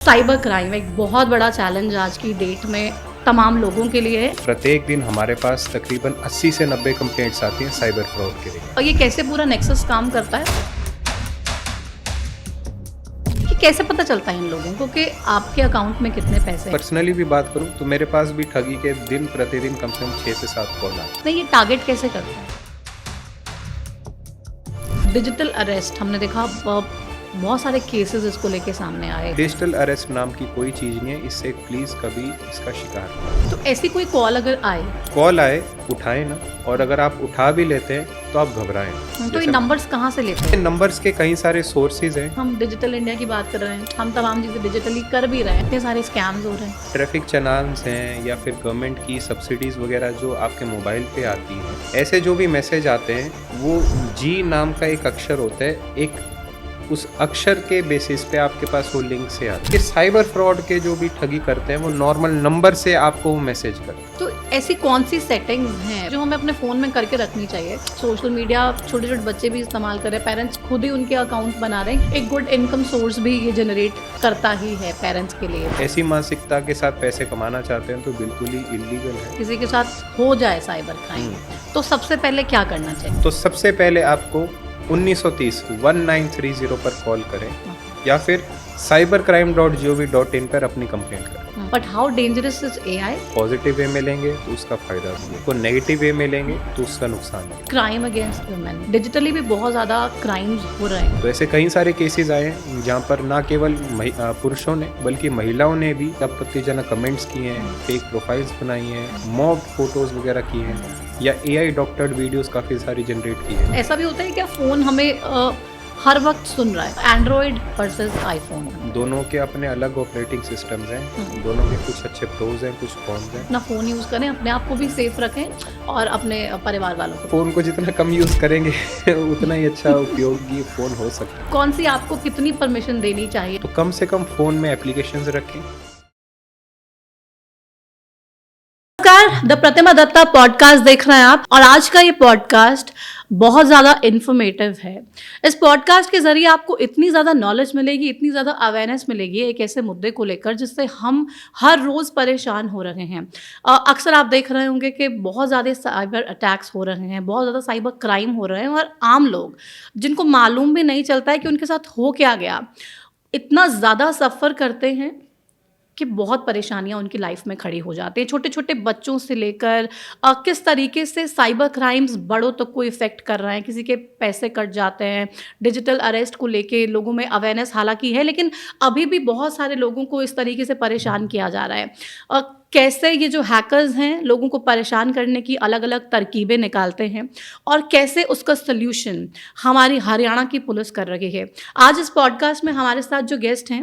Cyber crime एक बहुत बड़ा चैलेंज आज की डेट में तमाम लोगों के लिए है। प्रत्येक दिन हमारे पास तकरीबन 80 से 90 कंप्लेंट्स आती हैं साइबर फ्रॉड के लिए। और ये कैसे पूरा नेक्सस काम करता है कि कैसे पता चलता है इन लोगों को कि आपके अकाउंट में कितने पैसे हैं। पर्सनली भी बात करूं तो मेरे पास भी ठगी के दिन प्रतिदिन कम से कम 6 से 7 कॉल आते हैं। नहीं, ये टारगेट कैसे करता है। डिजिटल अरेस्ट हमने देखा, बहुत सारे केसेस इसको लेके सामने आए। डिजिटल अरेस्ट नाम की कोई चीज़ नहीं है, इससे प्लीज़ कभी इसका शिकार ना। तो ऐसी कोई कॉल अगर आए कॉल आए उठाएं ना, और अगर आप उठा भी लेते हैं तो आप घबराएं ना। तो ये नंबर्स कहाँ से लेते हैं। नंबर्स के कई सारे सोर्सेज हैं। हम डिजिटल इंडिया की बात कर रहे हैं, हम तमाम चीज़ें डिजिटली कर भी रहे हैं, इतने सारे स्कैम्स हो रहे हैं। ट्रैफिक चलान्स हैं या फिर गवर्नमेंट की सब्सिडीज़ वगैरह जो आपके मोबाइल पे आती हैं, ऐसे जो भी मैसेज आते हैं वो जी नाम का एक अक्षर होता है, एक उस अक्षर के बेसिस पे आपके पास वो लिंक से आते हैं। साइबर फ्रॉड के जो भी ठगी करते हैं वो नॉर्मल नंबर से आपको वो मैसेज करते हैं। तो ऐसी कौन सी सेटिंग्स हैं जो हमें अपने फ़ोन में करके रखनी चाहिए। सोशल मीडिया छोटे छोटे बच्चे भी इस्तेमाल कर रहे हैं, पेरेंट्स खुद ही उनके अकाउंट बना रहे हैं। एक गुड इनकम सोर्स भी ये जनरेट करता ही है पेरेंट्स के लिए। ऐसी मानसिकता के साथ पैसे कमाना चाहते हैं तो बिल्कुल ही इलीगल है। किसी के साथ हो जाए साइबर क्राइम तो सबसे पहले क्या करना चाहिए। तो सबसे पहले आपको 1930 पर कॉल करें या फिर cybercrime.gov.in पर अपनी कंप्लेंट करें। But how dangerous is AI. Positive way में लेंगे तो उसका फायदा भी है, तो नेगेटिव वे में लेंगे तो उसका नुकसान भी है। क्राइम अगेंस्ट वुमेन, डिजिटली भी बहुत ज़्यादा क्राइम्स हो रहे हैं। तो ऐसे कई सारे केसेस आए हैं जहाँ पर ना केवल पुरुषों ने बल्कि महिलाओं ने भी आपत्तिजनक कमेंट्स किए हैं, फेक प्रोफाइल्स बनाई हैं, मॉब फोटोज वगैरह किए हैं, या एआई डॉक्टर्ड वीडियोस काफ़ी सारी जनरेट की है। ऐसा भी होता है क्या फ़ोन हमें हर वक्त सुन रहा है। एंड्रॉयड वर्सेस आईफोन, दोनों के अपने अलग ऑपरेटिंग सिस्टम्स हैं, दोनों के कुछ अच्छे प्रोज हैं, कुछ कॉन्स हैं। अपना फ़ोन यूज़ करें, अपने आप को भी सेफ रखें और अपने परिवार वालों को। फ़ोन को जितना कम यूज़ करेंगे उतना ही अच्छा उपयोगी फ़ोन हो सकता है। कौन सी आपको कितनी परमिशन देनी चाहिए। तो कम से कम फ़ोन में एप्लीकेशंस रखें। नमस्कार, द प्रतिमा दत्ता पॉडकास्ट देख रहे हैं आप, और आज का ये पॉडकास्ट बहुत ज़्यादा इन्फॉर्मेटिव है। इस पॉडकास्ट के ज़रिए आपको इतनी ज़्यादा नॉलेज मिलेगी, इतनी ज़्यादा अवेयरनेस मिलेगी एक ऐसे मुद्दे को लेकर जिससे हम हर रोज़ परेशान हो रहे हैं। अक्सर आप देख रहे होंगे कि बहुत ज़्यादा साइबर अटैक्स हो रहे हैं, बहुत ज़्यादा साइबर क्राइम हो रहे हैं, और आम लोग जिनको मालूम भी नहीं चलता है कि उनके साथ हो क्या गया, इतना ज़्यादा सफ़र करते हैं कि बहुत परेशानियाँ उनकी लाइफ में खड़ी हो जाती हैं। छोटे छोटे बच्चों से लेकर किस तरीके से साइबर क्राइम्स बड़ों तक को इफ़ेक्ट कर रहे हैं, किसी के पैसे कट जाते हैं। डिजिटल अरेस्ट को लेके लोगों में अवेयरनेस हालांकि है, लेकिन अभी भी बहुत सारे लोगों को इस तरीके से परेशान किया जा रहा है। कैसे ये जो हैकर्स हैं लोगों को परेशान करने की अलग अलग तरकीबें निकालते हैं, और कैसे उसका सल्यूशन हमारी हरियाणा की पुलिस कर रही है। आज इस पॉडकास्ट में हमारे साथ जो गेस्ट हैं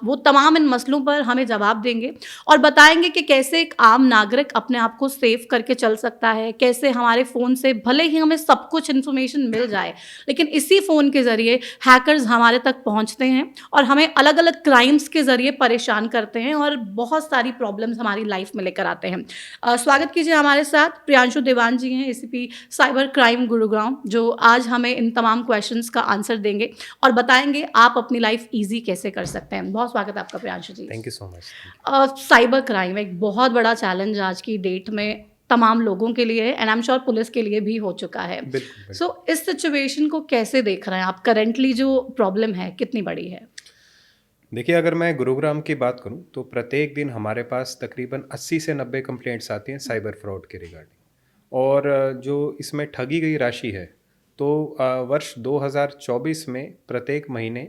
वो तमाम इन मसलों पर हमें जवाब देंगे और बताएंगे कि कैसे एक आम नागरिक अपने आप को सेव करके चल सकता है, कैसे हमारे फ़ोन से भले ही हमें सब कुछ इन्फॉर्मेशन मिल जाए, लेकिन इसी फ़ोन के ज़रिए हैकर्स हमारे तक पहुंचते हैं और हमें अलग अलग क्राइम्स के ज़रिए परेशान करते हैं और बहुत सारी प्रॉब्लम्स हमारी लाइफ में लेकर आते हैं। स्वागत कीजिए हमारे साथ प्रियांशु देवान जी हैं, एसीपी साइबर क्राइम गुरुग्राम, जो आज हमें इन तमाम क्वेश्चंस का आंसर देंगे और बताएंगे आप अपनी लाइफ इजी कैसे कर सकते हैं। बहुत स्वागत है आपका Priyanshu ji. Thank you so much. Cyber crime एक बहुत बड़ा चैलेंज आज की डेट में तमाम लोगों के लिए है, and I am sure police के लिए भी हो चुका है। सो इस सिचुएशन को कैसे देख रहे हैं आप। करेंटली जो प्रॉब्लम है कितनी बड़ी है। देखिए, अगर मैं गुरुग्राम की बात करूं तो प्रत्येक दिन हमारे पास तकरीबन 80 से 90 कंप्लेंट्स आती हैं साइबर फ्रॉड के रिगार्डिंग। और जो इसमें ठगी गई राशि है, तो वर्ष 2024 में प्रत्येक महीने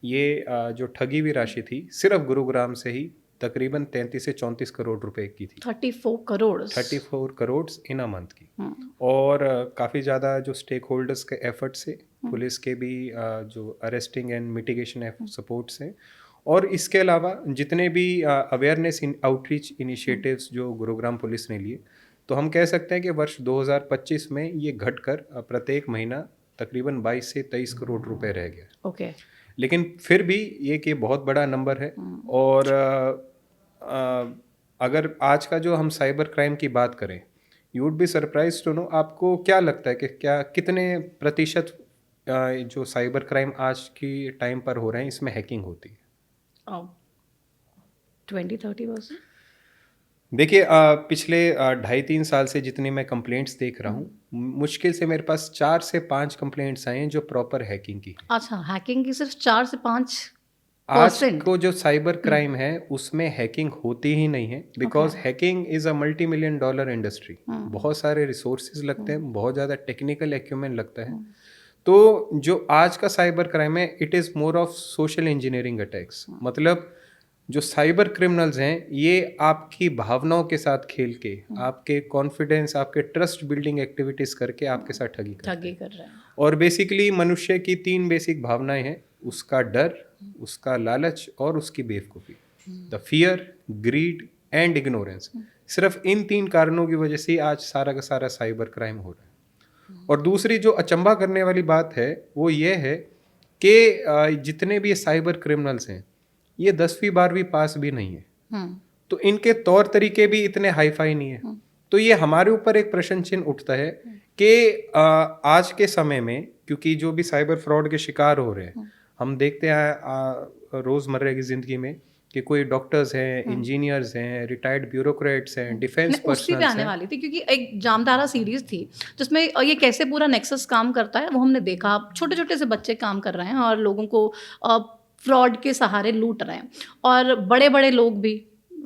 ये जो ठगी हुई राशि थी सिर्फ गुरुग्राम से ही तकरीबन 33 से 34 करोड़ रुपए की थी। 34 करोड़ 34 करोड़ इन अ मंथ की। और काफ़ी ज़्यादा जो स्टेक होल्डर्स के एफर्ट से, पुलिस के भी जो अरेस्टिंग एंड मिटिगेशन सपोर्ट से, और इसके अलावा जितने भी अवेयरनेस आउटरीच इनिशिएटिव्स जो गुरुग्राम पुलिस ने लिए, तो हम कह सकते हैं कि वर्ष 2025 में ये घटकर प्रत्येक महीना तकरीबन 22 से 23 करोड़ रुपए रह गया। ओके। लेकिन फिर भी ये कि बहुत बड़ा नंबर है। और अगर आज का जो हम साइबर क्राइम की बात करें, you would be surprise to know, आपको क्या लगता है कि क्या कितने प्रतिशत जो साइबर क्राइम आज की टाइम पर हो रहे हैं इसमें हैकिंग होती है। 20-30%? देखिए पिछले 2.5-3 साल से जितनी मैं कंप्लेंट्स देख रहा हूँ, मुश्किल से मेरे पास 4 से 5 कंप्लेंट्स आए हैं जो प्रॉपर हैकिंग की हैं। अच्छा, हैकिंग की सिर्फ 4 से 5%? आज को जो साइबर क्राइम है उसमें हैकिंग होती ही नहीं है, because hacking is a multi million dollar industry. बहुत सारे रिसोर्सेज लगते हैं, बहुत ज़्यादा टेक्निकल एक्यूमेंट लगता है। तो जो आज का साइबर क्राइम है, it is more of social engineering attacks. मतलब जो साइबर क्रिमिनल्स हैं, ये आपकी भावनाओं के साथ खेल के, आपके कॉन्फिडेंस, आपके ट्रस्ट बिल्डिंग एक्टिविटीज़ करके आपके साथ ठगी करते ठगी हैं। कर रहे हैं। और बेसिकली मनुष्य की 3 बेसिक भावनाएं हैं, उसका डर, उसका लालच और उसकी बेवकूफ़ी। The fear, grid and ignorance. सिर्फ इन 3 कारणों की वजह से ही आज सारा का सारा साइबर क्राइम हो रहा है। और दूसरी जो अचंभा करने वाली बात है वो ये है कि जितने भी साइबर क्रिमिनल्स हैं, ये 10वीं 12वीं पास भी नहीं है, तो इनके तौर तरीके भी इतने हाई फाई नहीं है। तो ये हमारे ऊपर एक प्रश्न चिन्ह उठता है कि आज के समय में, क्योंकि जो भी साइबर फ्रॉड के शिकार हो रहे हैं, हम देखते हैं रोजमर्रा की जिंदगी में कि कोई डॉक्टर्स हैं, इंजीनियर्स हैं, रिटायर्ड ब्यूरोक्रेट्स हैं, डिफेंस मैं उसी पे पर्सनल्स आने हैं। वाली थी, क्योंकि एक जामतारा सीरीज थी जिसमें ये कैसे पूरा नेक्सस काम करता है वो हमने देखा। छोटे छोटे से बच्चे काम कर रहे हैं और लोगों को फ्रॉड के सहारे लूट रहे हैं, और बड़े बड़े लोग भी,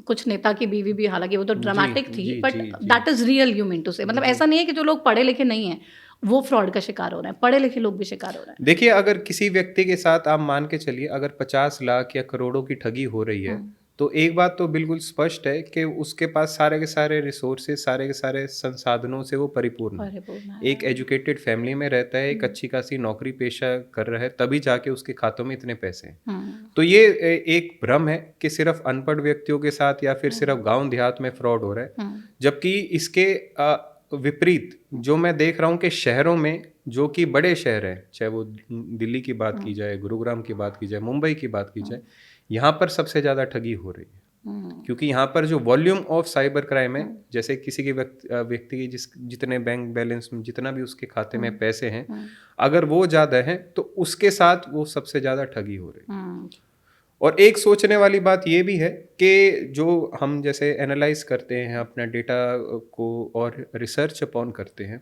कुछ नेता की बीवी भी, हालांकि वो तो ड्रामेटिक थी, जी बट जी जी that is real, you mean to say. मतलब ऐसा नहीं है कि जो लोग पढ़े लिखे नहीं हैं वो फ्रॉड का शिकार हो रहे हैं, पढ़े लिखे लोग भी शिकार हो रहे हैं। देखिए, अगर किसी व्यक्ति के साथ आप मान के चलिए, अगर 50 लाख या करोड़ों की ठगी हो रही है, तो एक बात तो बिल्कुल स्पष्ट है कि उसके पास सारे के सारे रिसोर्सेज, सारे के सारे संसाधनों से वो परिपूर्ण है। परिपूर्ण है। एक एजुकेटेड फैमिली में रहता है, एक अच्छी खासी नौकरी पेशा कर रहा है, तभी जाके उसके खातों में इतने पैसे हैं। तो ये एक भ्रम है कि सिर्फ अनपढ़ व्यक्तियों के साथ या फिर सिर्फ गांव देहात में फ्रॉड हो रहा है, जबकि इसके विपरीत जो मैं देख रहा हूँ कि शहरों में, जो कि बड़े शहर हैं, चाहे वो दिल्ली की बात की जाए, गुरुग्राम की बात की जाए, मुंबई की बात की जाए, यहाँ पर सबसे ज़्यादा ठगी हो रही है। क्योंकि यहाँ पर जो वॉल्यूम ऑफ साइबर क्राइम है, जैसे किसी के व्यक्ति की जितने बैंक बैलेंस में, जितना भी उसके खाते में पैसे हैं, अगर वो ज़्यादा है तो उसके साथ वो सबसे ज़्यादा ठगी हो रही है। और एक सोचने वाली बात ये भी है कि जो हम जैसे एनालाइज करते हैं अपना डेटा को और रिसर्च अपॉन करते हैं,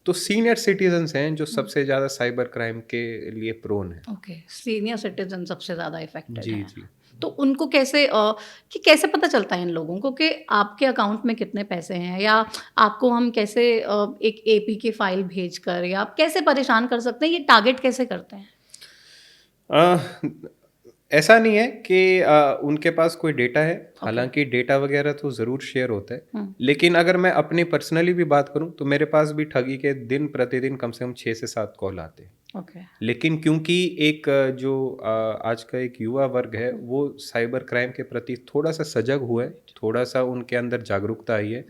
तो सीनियर सिटीजन्स हैं जो सबसे ज़्यादा साइबर क्राइम के लिए प्रोन है। ओके, सीनियर सिटीजन सबसे ज़्यादा इफेक्टेड जी हैं। जी। तो उनको कैसे कि कैसे पता चलता है इन लोगों को कि आपके अकाउंट में कितने पैसे हैं, या आपको हम कैसे एक एपी की फाइल भेजकर, या आप कैसे परेशान कर सकते हैं, ये टारगेट कैसे करते हैं? अ, ऐसा नहीं है कि उनके पास कोई डेटा है, हालांकि डेटा वगैरह तो ज़रूर शेयर होता है, लेकिन अगर मैं अपनी पर्सनली भी बात करूं तो मेरे पास भी ठगी के दिन प्रतिदिन कम से कम 6 से 7 कॉल आते हैं। ओके। लेकिन क्योंकि एक जो आज का एक युवा वर्ग है, वो साइबर क्राइम के प्रति थोड़ा सा सजग हुआ है, थोड़ा सा उनके अंदर जागरूकता आई है,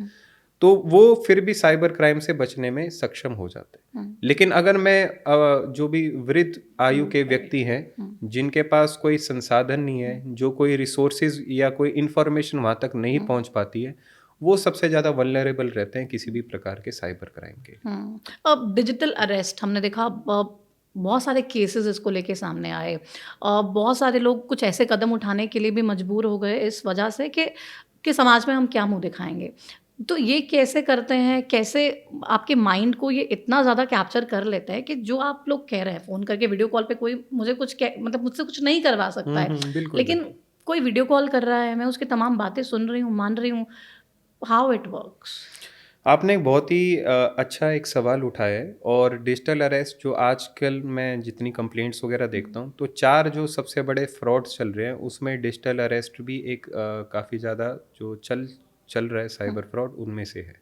तो वो फिर भी साइबर क्राइम से बचने में सक्षम हो जाते हैं। लेकिन अगर मैं जो भी वृद्ध आयु के व्यक्ति हैं, जिनके पास कोई संसाधन नहीं है, जो कोई रिसोर्सेज या कोई इंफॉर्मेशन वहाँ तक नहीं पहुँच पाती है, वो सबसे ज़्यादा वल्नरेबल रहते हैं किसी भी प्रकार के साइबर क्राइम के। अब डिजिटल अरेस्ट हमने देखा, बहुत सारे केसेस इसको लेके सामने आए, बहुत सारे लोग कुछ ऐसे कदम उठाने के लिए भी मजबूर हो गए इस वजह से कि समाज में हम क्या मुंह दिखाएंगे। तो ये कैसे करते हैं, कैसे आपके माइंड को ये इतना ज़्यादा कैप्चर कर लेता है कि जो आप लोग कह रहे हैं, फ़ोन करके वीडियो कॉल पे कोई मुझे कुछ मतलब मुझसे कुछ नहीं करवा सकता है, बिल्कुल लेकिन बिल्कुल। कोई वीडियो कॉल कर रहा है, मैं उसकी तमाम बातें सुन रही हूँ, मान रही हूँ। How it works? आपने एक बहुत ही अच्छा एक सवाल उठाया है। और डिजिटल अरेस्ट जो आजकल मैं जितनी कंप्लेंट्स वगैरह देखता हूँ, तो 4 जो सबसे बड़े फ्रॉड्स चल रहे हैं उसमें डिजिटल अरेस्ट भी एक काफ़ी ज़्यादा जो चल रहा है साइबर फ्रॉड उनमें से है।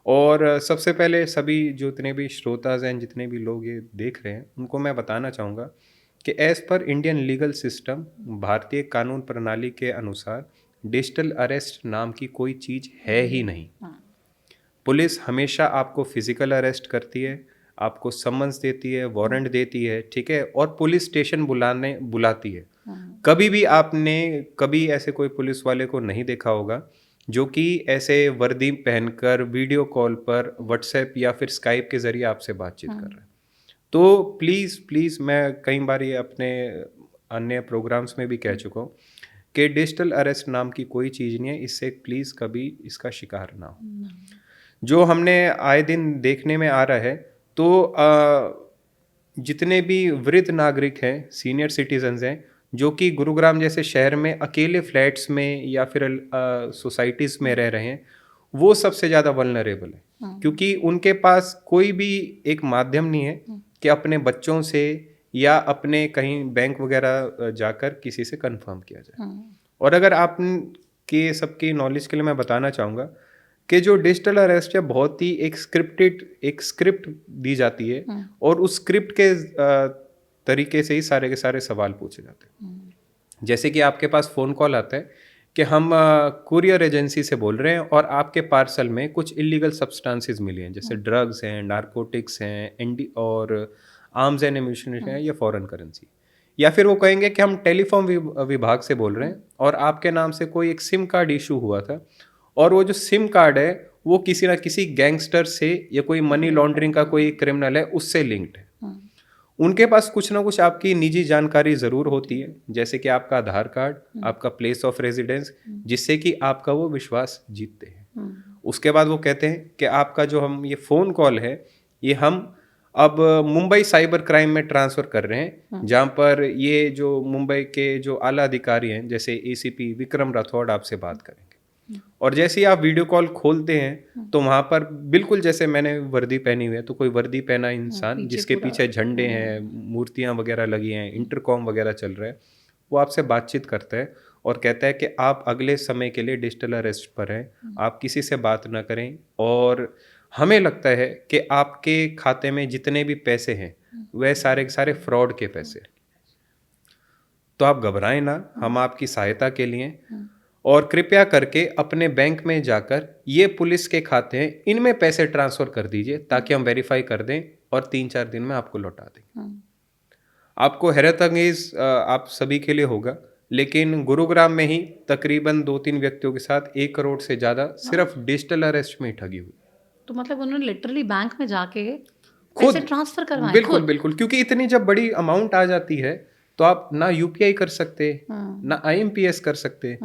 और सबसे पहले सभी जितने भी श्रोताज हैं, जितने भी लोग ये देख रहे हैं, उनको मैं बताना चाहूँगा कि as per Indian legal system, भारतीय कानून प्रणाली के अनुसार डिजिटल अरेस्ट नाम की कोई चीज़ है ही नहीं। पुलिस हमेशा आपको फिजिकल अरेस्ट करती है, आपको समन्स देती है, वारंट देती है, ठीक है, और पुलिस स्टेशन बुलाती है। कभी भी आपने कभी ऐसे कोई पुलिस वाले को नहीं देखा होगा जो कि ऐसे वर्दी पहनकर वीडियो कॉल पर व्हाट्सएप या फिर स्काइप के ज़रिए आपसे बातचीत कर रहा है। तो प्लीज़ प्लीज़, मैं कई बार ये अपने अन्य प्रोग्राम्स में भी कह चुका हूँ कि डिजिटल अरेस्ट नाम की कोई चीज़ नहीं है, इससे प्लीज़ कभी इसका शिकार ना हो। जो हमने आए दिन देखने में आ रहा है, तो जितने भी वृद्ध नागरिक हैं, सीनियर सिटीजन्स हैं, जो कि गुरुग्राम जैसे शहर में अकेले फ्लैट्स में या फिर सोसाइटीज़ में रह रहे हैं, वो सबसे ज़्यादा वल्नरेबल है, क्योंकि उनके पास कोई भी एक माध्यम नहीं है कि अपने बच्चों से या अपने कहीं बैंक वगैरह जाकर किसी से कंफर्म किया जाए। और अगर आप के सबकी नॉलेज के लिए मैं बताना चाहूँगा कि जो डिजिटल अरेस्ट है बहुत ही एक स्क्रिप्ट दी जाती है, और उस स्क्रिप्ट के तरीके से ही सारे के सारे सवाल पूछे जाते हैं। जैसे कि आपके पास फ़ोन कॉल आता है कि हम कुरियर एजेंसी से बोल रहे हैं और आपके पार्सल में कुछ इलीगल सब्सटेंसेस मिली हैं, जैसे ड्रग्स हैं, नारकोटिक्स हैं, और आर्म्स एंड एम्यूनिशन है या फॉरेन करेंसी। या फिर वो कहेंगे कि हम टेलीफोन विभाग से बोल रहे हैं और आपके नाम से कोई एक सिम कार्ड इशू हुआ था, और वो जो सिम कार्ड है वो किसी ना किसी गैंगस्टर से या कोई मनी लॉन्ड्रिंग का कोई क्रिमिनल है उससे लिंक्ड है। उनके पास कुछ ना कुछ आपकी निजी जानकारी ज़रूर होती है, जैसे कि आपका आधार कार्ड, आपका प्लेस ऑफ रेजिडेंस, जिससे कि आपका वो विश्वास जीतते हैं। उसके बाद वो कहते हैं कि आपका जो हम ये फ़ोन कॉल है, ये हम अब मुंबई साइबर क्राइम में ट्रांसफ़र कर रहे हैं, जहाँ पर ये जो मुंबई के जो आला अधिकारी हैं, जैसे एसीपी विक्रम राठौड़ आपसे बात करेंगे। और जैसे ही आप वीडियो कॉल खोलते हैं तो वहाँ पर बिल्कुल जैसे मैंने वर्दी पहनी हुई है, तो कोई वर्दी पहना इंसान जिसके पीछे झंडे हैं, मूर्तियाँ वगैरह लगी हैं, इंटरकॉम वगैरह चल रहा है, वो आपसे बातचीत करता है और कहता है कि आप अगले समय के लिए डिजिटल अरेस्ट पर हैं, आप किसी से बात ना करें, और हमें लगता है कि आपके खाते में जितने भी पैसे हैं वह सारे के सारे फ्रॉड के पैसे हैं, तो आप घबराएं ना, हम आपकी सहायता के लिए, और कृपया करके अपने बैंक में जाकर ये पुलिस के खाते हैं इनमें पैसे ट्रांसफ़र कर दीजिए, ताकि हम वेरीफाई कर दें और 3-4 दिन में आपको लौटा दें। आपको हैरत अंगेज आप सभी के लिए होगा, लेकिन गुरुग्राम में ही तकरीबन 2-3 व्यक्तियों के साथ 1 करोड़ से ज़्यादा सिर्फ डिजिटल अरेस्ट में ही ठगी हुई। तो मतलब उन्होंने लिटरली बैंक में जाके खुद पैसे ट्रांसफर करवाए बिल्कुल बिल्कुल, क्योंकि इतनी जब बड़ी अमाउंट आ जाती है तो आप ना यूपीआई कर सकते, ना आईएमपीएस कर सकते।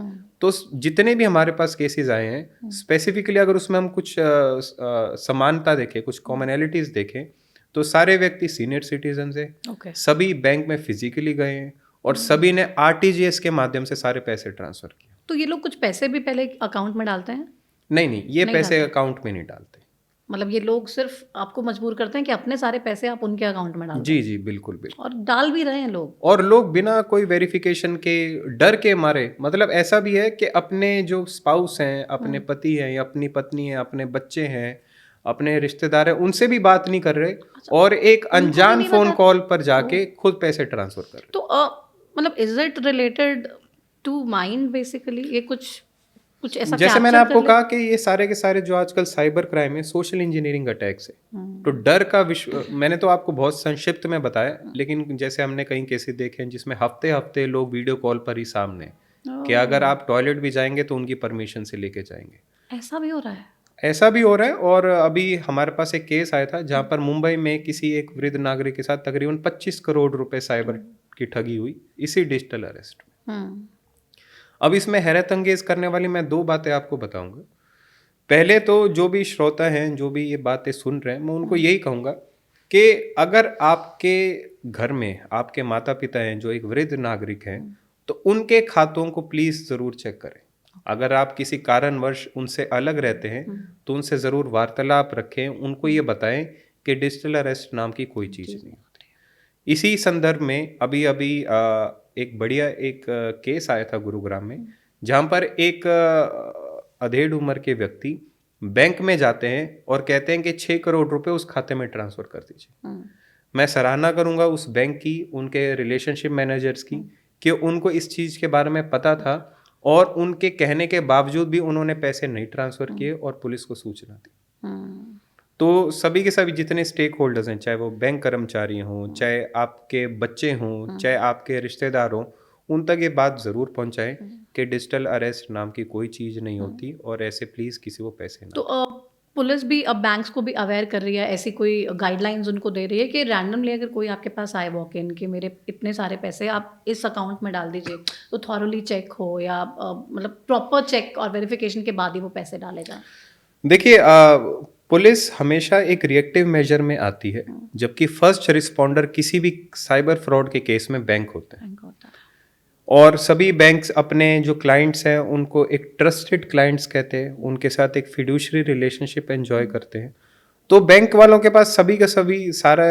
तो जितने भी हमारे पास केसेस आए हैं, स्पेसिफिकली अगर उसमें हम कुछ समानता देखें, कुछ कॉमनैलिटीज देखें, तो सारे व्यक्ति सीनियर सिटीजन है, सभी बैंक में फिजिकली गए हैं और सभी ने आरटीजीएस के माध्यम से सारे पैसे ट्रांसफर किए। तो ये लोग कुछ पैसे भी पहले अकाउंट में डालते हैं? नहीं, ये पैसे अकाउंट में नहीं डालते। मतलब ये लोग सिर्फ आपको मजबूर करते हैं कि अपने सारे पैसे आप उनके अकाउंट में डाल दें। जी बिल्कुल बिल्कुल, और डाल भी रहे हैं लोग, और लोग बिना कोई वेरिफिकेशन के, डर के मारे, मतलब ऐसा भी है कि अपने जो स्पाउस हैं, अपने पति हैं या अपनी पत्नी है, अपने बच्चे हैं, अपने रिश्तेदार हैं, उनसे भी बात नहीं कर रहे, और एक अनजान फोन कॉल पर जाके खुद पैसे ट्रांसफर कर रहे। तो मतलब is it related to mind basically? ये कुछ ऐसा, जैसे मैंने आपको कहा कि ये सारे के सारे जो आजकल साइबर क्राइम है, सोशल इंजीनियरिंग अटैक्स है, तो डर का मैंने तो आपको बहुत संक्षिप्त में बताया, लेकिन जैसे हमने कई केसेस देखे हैं जिसमें हफ्ते हफ्ते लोग वीडियो कॉल पर ही सामने, कि अगर आप टॉयलेट भी जाएंगे तो उनकी परमिशन से लेके जाएंगे। ऐसा भी हो रहा है? ऐसा भी हो रहा है, और अभी हमारे पास एक केस आया था जहाँ पर मुंबई में किसी एक वृद्ध नागरिक के साथ तकरीबन 25 करोड़ रुपए साइबर की ठगी हुई, इसी डिजिटल अरेस्ट में। अब इसमें हैरत अंगेज करने वाली मैं 2 बातें आपको बताऊंगा। पहले तो जो भी श्रोता हैं, जो भी ये बातें सुन रहे हैं, मैं उनको यही कहूँगा कि अगर आपके घर में आपके माता पिता हैं जो एक वृद्ध नागरिक हैं, तो उनके खातों को प्लीज़ ज़रूर चेक करें। अगर आप किसी कारणवश उनसे अलग रहते हैं तो उनसे ज़रूर वार्तालाप रखें, उनको ये बताएं कि डिजिटल अरेस्ट नाम की कोई चीज़ नहीं होती। इसी संदर्भ में अभी एक बढ़िया केस आया था गुरुग्राम में, जहाँ पर एक अधेड़ उम्र के व्यक्ति बैंक में जाते हैं और कहते हैं कि 6 करोड़ रुपए उस खाते में ट्रांसफ़र कर दीजिए। मैं सराहना करूँगा उस बैंक की, उनके रिलेशनशिप मैनेजर्स की, कि उनको इस चीज़ के बारे में पता था और उनके कहने के बावजूद भी उन्होंने पैसे नहीं ट्रांसफ़र किए और पुलिस को सूचना दी। तो सभी के सभी जितने स्टेक होल्डर्स हैं, चाहे वो बैंक कर्मचारी हों, चाहे आपके बच्चे हों, चाहे आपके रिश्तेदार हों, उन तक ये बात ज़रूर पहुंचाएं कि डिजिटल अरेस्ट नाम की कोई चीज़ नहीं होती, और ऐसे प्लीज़ किसी को पैसे ना। तो पुलिस भी अब बैंक्स को भी अवेयर कर रही है, ऐसी कोई गाइडलाइंस उनको दे रही है कि रैंडमली अगर कोई आपके पास आए वॉक इन कि मेरे इतने सारे पैसे आप इस अकाउंट में डाल दीजिए, तो थॉरली चेक हो या मतलब प्रॉपर चेक और वेरिफिकेशन के बाद ही वो पैसे डाले जाएं? देखिए पुलिस हमेशा एक रिएक्टिव मेजर में आती है, जबकि फर्स्ट रिस्पॉन्डर किसी भी साइबर फ्रॉड के केस में बैंक होते हैं। बैंक होता है। और सभी बैंक्स अपने जो क्लाइंट्स हैं उनको एक ट्रस्टेड क्लाइंट्स कहते हैं, उनके साथ एक फिड्यूशरी रिलेशनशिप एंजॉय करते हैं। तो बैंक वालों के पास सभी का सभी सारा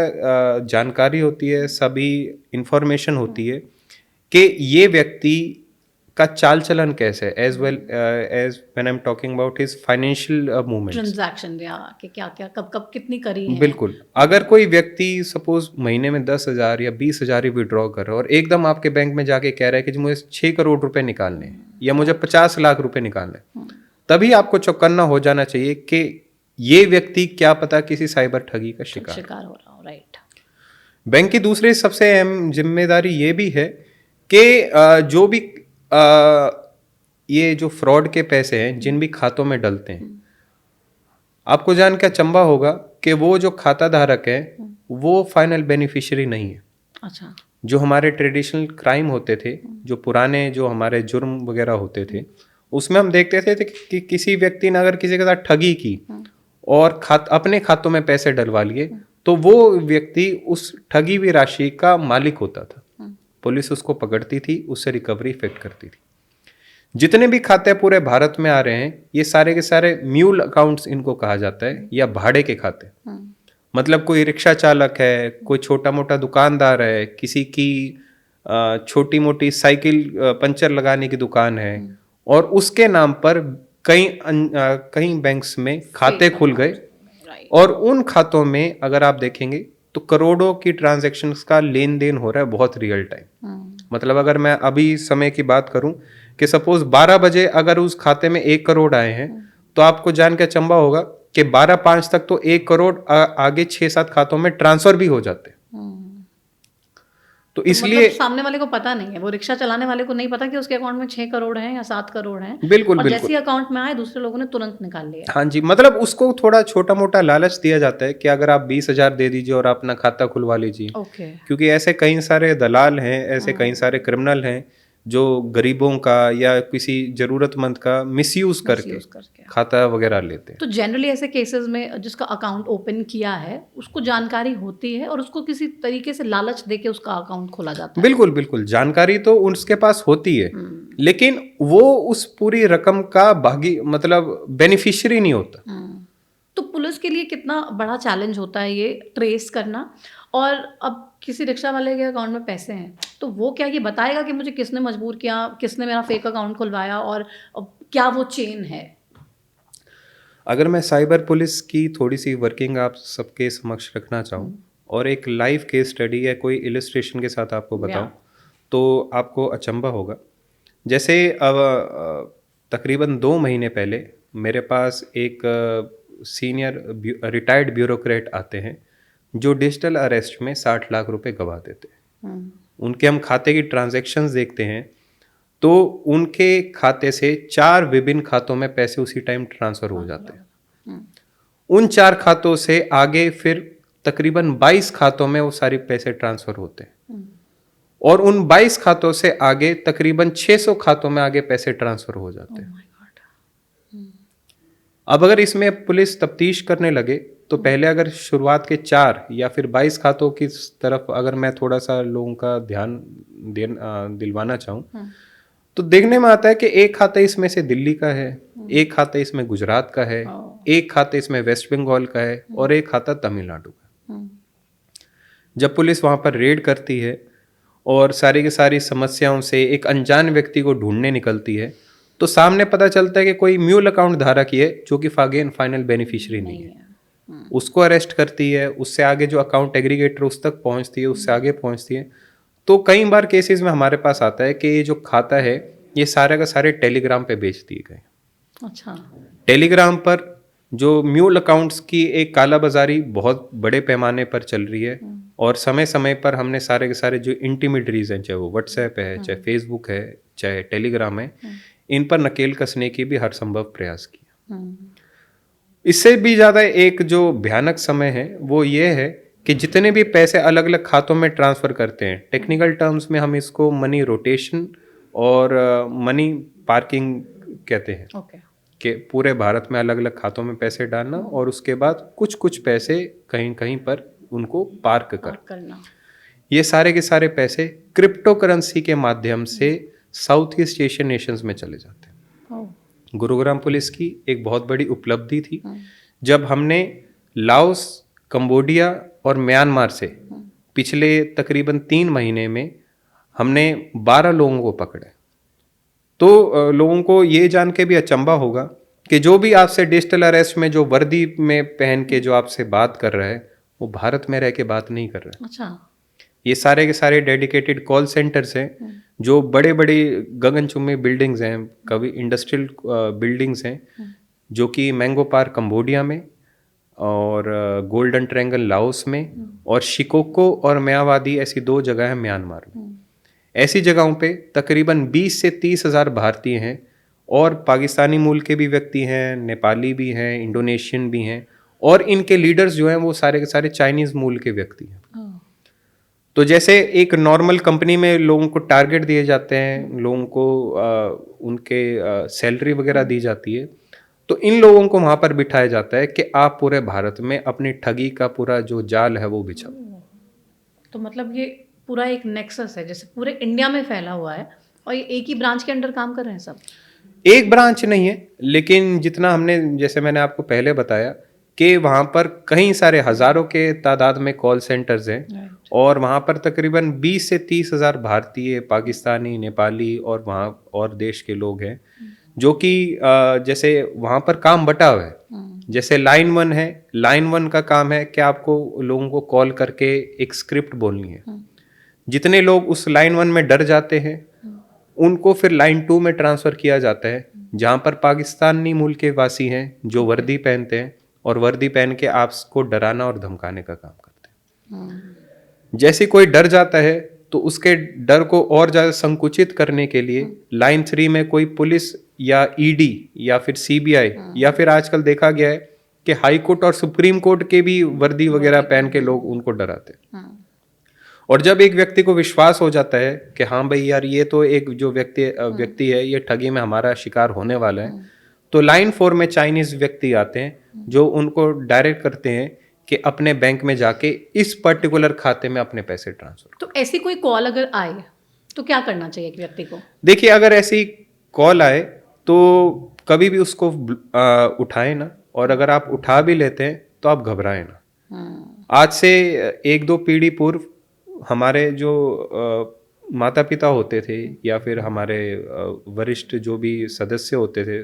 जानकारी होती है, सभी इंफॉर्मेशन होती है कि ये व्यक्ति का चाल चलन कैसे है, as well as when I am talking about his financial movements. Transaction या कि क्या क्या कब कब कितनी करी है। बिल्कुल, अगर कोई व्यक्ति सपोज महीने में 10,000 या 20,000 ही विड्रॉ कर रहा है और एकदम आपके बैंक में जाके कह रहा है कि जी मुझे 6 करोड़ रुपए निकालने हैं या मुझे 50 लाख रुपए निकालने हैं, तभी आपको चौकन्ना हो जाना चाहिए कि ये व्यक्ति क्या पता किसी साइबर ठगी का शिकार हो रहा हो। राइट। बैंक की दूसरी सबसे अहम जिम्मेदारी ये भी है कि जो भी ये जो फ्रॉड के पैसे हैं जिन भी खातों में डलते हैं, आपको जान के अचंभा होगा कि वो जो खाता धारक है वो फाइनल बेनिफिशियरी नहीं है। अच्छा। जो हमारे ट्रेडिशनल क्राइम होते थे, जो पुराने जो हमारे जुर्म वगैरह होते थे, उसमें हम देखते थे कि किसी व्यक्ति ने अगर किसी के साथ ठगी की और अपने खातों में पैसे डलवा लिए, तो वो व्यक्ति उस ठगी हुई राशि का मालिक होता था। पुलिस उसको पकड़ती थी, उससे रिकवरी इफेक्ट करती थी। जितने भी खाते पूरे भारत में आ रहे हैं, ये सारे के सारे म्यूल अकाउंट्स इनको कहा जाता है, या भाड़े के खाते। मतलब कोई रिक्शा चालक है, कोई छोटा मोटा दुकानदार है, किसी की छोटी मोटी साइकिल पंचर लगाने की दुकान है, और उसके नाम पर कई बैंक्स में खाते खुल गए, और उन खातों में अगर आप देखेंगे तो करोड़ों की ट्रांजैक्शंस का लेन देन हो रहा है बहुत रियल टाइम। मतलब अगर मैं अभी समय की बात करूं कि सपोज 12 बजे अगर उस खाते में 1 करोड़ आए हैं, तो आपको जान के अचंभा होगा कि 12:05 तक तो 1 करोड़ आगे 6-7 खातों में ट्रांसफर भी हो जाते हैं। तो इसलिए मतलब सामने वाले को पता नहीं है, वो रिक्शा चलाने वाले को नहीं पता कि उसके अकाउंट में 6 करोड़ हैं या 7 करोड़ हैं। बिल्कुल और बिल्कुल जैसे अकाउंट में आए दूसरे लोगों ने तुरंत निकाल लिया। हाँ जी, मतलब उसको थोड़ा छोटा मोटा लालच दिया जाता है कि अगर आप 20,000 दे दीजिए और अपना खाता खुलवा लीजिए। ओके। क्योंकि ऐसे कई सारे दलाल हैं, ऐसे कई सारे क्रिमिनल हैं जो गरीबों का या किसी जरूरतमंद का मिसयूज करके खाता वगैरह लेते हैं। तो जनरली ऐसे केसेस में जिसका अकाउंट ओपन किया है उसको जानकारी होती है और उसको किसी तरीके से लालच देके उसका अकाउंट खोला जाता है। बिल्कुल बिल्कुल, जानकारी तो उसके पास होती है, लेकिन वो उस पूरी रकम का भागी मतलब बेनिफिशियरी नहीं होता। तो पुलिस के लिए कितना बड़ा चैलेंज होता है ये ट्रेस करना। और अब किसी रिक्शा वाले के अकाउंट में पैसे हैं तो वो क्या ये बताएगा कि मुझे किसने मजबूर किया, किसने मेरा फेक अकाउंट खुलवाया, और क्या वो चेन है? अगर मैं साइबर पुलिस की थोड़ी सी वर्किंग आप सबके समक्ष रखना चाहूँ और एक लाइव केस स्टडी या कोई इलस्ट्रेशन के साथ आपको बताऊँ, तो आपको अचंभा होगा। जैसे अब तकरीबन 2 महीने पहले मेरे पास एक सीनियर रिटायर्ड ब्यूरोक्रेट आते हैं जो डिजिटल अरेस्ट में 60 लाख रुपए गवा देते हैं। उनके हम खाते की ट्रांजैक्शंस देखते हैं तो उनके खाते से 4 विभिन्न खातों में पैसे उसी टाइम ट्रांसफर हो जाते हैं। उन 4 खातों से आगे फिर तकरीबन 22 खातों में वो सारे पैसे ट्रांसफर होते हैं, और उन 22 खातों से आगे तकरीबन 600 खातों में आगे पैसे ट्रांसफर हो जाते हैं। अब अगर इसमें पुलिस तफ्तीश करने लगे तो पहले अगर शुरुआत के 4 या फिर 22 खातों की तरफ अगर मैं थोड़ा सा लोगों का ध्यान दिलवाना चाहूँ, तो देखने में आता है कि एक खाता इसमें से दिल्ली का है, एक खाता इसमें गुजरात का है, एक खाता इसमें वेस्ट बंगाल का है, और एक खाता तमिलनाडु का। जब पुलिस वहाँ पर रेड करती है और सारी की सारी समस्याओं से एक अनजान व्यक्ति को ढूंढने निकलती है, तो सामने पता चलता है कि कोई म्यूल अकाउंट धारक ही है जो कि फाइनल बेनिफिशियरी नहीं है। उसको अरेस्ट करती है, उससे आगे जो अकाउंट एग्रीगेटर उस तक पहुंचती है, उससे आगे पहुंचती है। तो कई बार केसेस में हमारे पास आता है कि ये जो खाता है ये सारे का सारे टेलीग्राम पे बेच दिए गए। अच्छा। टेलीग्राम पर जो म्यूल अकाउंट्स की एक कालाबाजारी बहुत बड़े पैमाने पर चल रही है, और समय समय पर हमने सारे के सारे जो इंटीमीडियरीज हैं, चाहे वो व्हाट्सएप है, चाहे फेसबुक है, चाहे टेलीग्राम है, इन पर नकेल कसने की भी हर संभव प्रयास किया। इससे भी ज़्यादा एक जो भयानक समय है वो ये है कि जितने भी पैसे अलग अलग खातों में ट्रांसफ़र करते हैं, टेक्निकल टर्म्स में हम इसको मनी रोटेशन और मनी पार्किंग कहते हैं। ओके। कि पूरे भारत में अलग अलग खातों में पैसे डालना और उसके बाद कुछ कुछ पैसे कहीं कहीं पर उनको पार्क करना। ये सारे के सारे पैसे क्रिप्टो करेंसी के माध्यम से साउथ ईस्ट एशियन नेशंस में चले जाते हैं। गुरुग्राम पुलिस की एक बहुत बड़ी उपलब्धि थी जब हमने लाओस, कंबोडिया और म्यांमार से पिछले तकरीबन 3 महीने में हमने 12 लोगों को पकड़े। तो लोगों को ये जान के भी अचंभा होगा कि जो भी आपसे डिजिटल अरेस्ट में जो वर्दी में पहन के जो आपसे बात कर रहा है वो भारत में रह के बात नहीं कर रहा है। अच्छा। ये सारे के सारे डेडिकेटेड कॉल सेंटर्स हैं जो बड़े बड़े गगनचुम्बी बिल्डिंग्स हैं, कभी इंडस्ट्रियल बिल्डिंग्स हैं जो कि मैंगो पार्क कंबोडिया में और गोल्डन ट्रायंगल लाओस में और शिकोको और म्यावादी ऐसी 2 जगह हैं म्यांमार में। ऐसी जगहों पे तकरीबन 20 से 30 हज़ार भारतीय हैं और पाकिस्तानी मूल के भी व्यक्ति हैं, नेपाली भी हैं, इंडोनेशियन भी हैं और इनके लीडर्स जो हैं वो सारे के सारे चाइनीज़ मूल के व्यक्ति हैं। तो जैसे एक नॉर्मल कंपनी में लोगों को टारगेट दिए जाते हैं, लोगों को उनके सैलरी वगैरह दी जाती है, तो इन लोगों को वहाँ पर बिठाया जाता है कि आप पूरे भारत में अपनी ठगी का पूरा जो जाल है वो बिछाओ। तो मतलब ये पूरा एक नेक्सस है, जैसे पूरे इंडिया में फैला हुआ है और ये एक ही ब्रांच के अंडर काम कर रहे हैं सब। एक ब्रांच नहीं है, लेकिन जितना हमने, जैसे मैंने आपको पहले बताया कि वहाँ पर कई सारे हज़ारों के तादाद में कॉल सेंटर्स हैं और वहाँ पर तकरीबन 20 से 30 हज़ार भारतीय, पाकिस्तानी, नेपाली और वहाँ और देश के लोग हैं जो कि जैसे वहाँ पर काम बटा हुआ है। जैसे लाइन 1 है, लाइन 1 का काम है कि आपको लोगों को कॉल करके एक स्क्रिप्ट बोलनी है। जितने लोग उस लाइन 1 में डर जाते हैं उनको फिर लाइन 2 में ट्रांसफ़र किया जाता है जहाँ पर पाकिस्तानी मूल के वासी हैं जो वर्दी पहनते हैं और वर्दी पहन के आपको डराना और धमकाने का काम करते हैं। जैसे कोई डर जाता है तो उसके डर को और ज़्यादा संकुचित करने के लिए लाइन 3 में कोई पुलिस या ईडी या फिर सीबीआई या फिर आजकल देखा गया है कि हाई कोर्ट और सुप्रीम कोर्ट के भी वर्दी वगैरह पहन के लोग उनको डराते हैं। और जब एक व्यक्ति को विश्वास हो जाता है कि हाँ भाई यार ये तो एक जो व्यक्ति है ये ठगी में हमारा शिकार होने वाला है, तो लाइन 4 में चाइनीज व्यक्ति आते हैं जो उनको डायरेक्ट करते हैं कि अपने बैंक में जाके इस पर्टिकुलर खाते में अपने पैसे ट्रांसफर। तो ऐसी कोई कॉल अगर आए तो क्या करना चाहिए एक व्यक्ति को? देखिए, अगर ऐसी कॉल आए तो कभी भी उसको उठाएं ना, और अगर आप उठा भी लेते हैं तो आप घबराएं ना। आज से 1-2 पीढ़ी पूर्व हमारे जो माता पिता होते थे या फिर हमारे वरिष्ठ जो भी सदस्य होते थे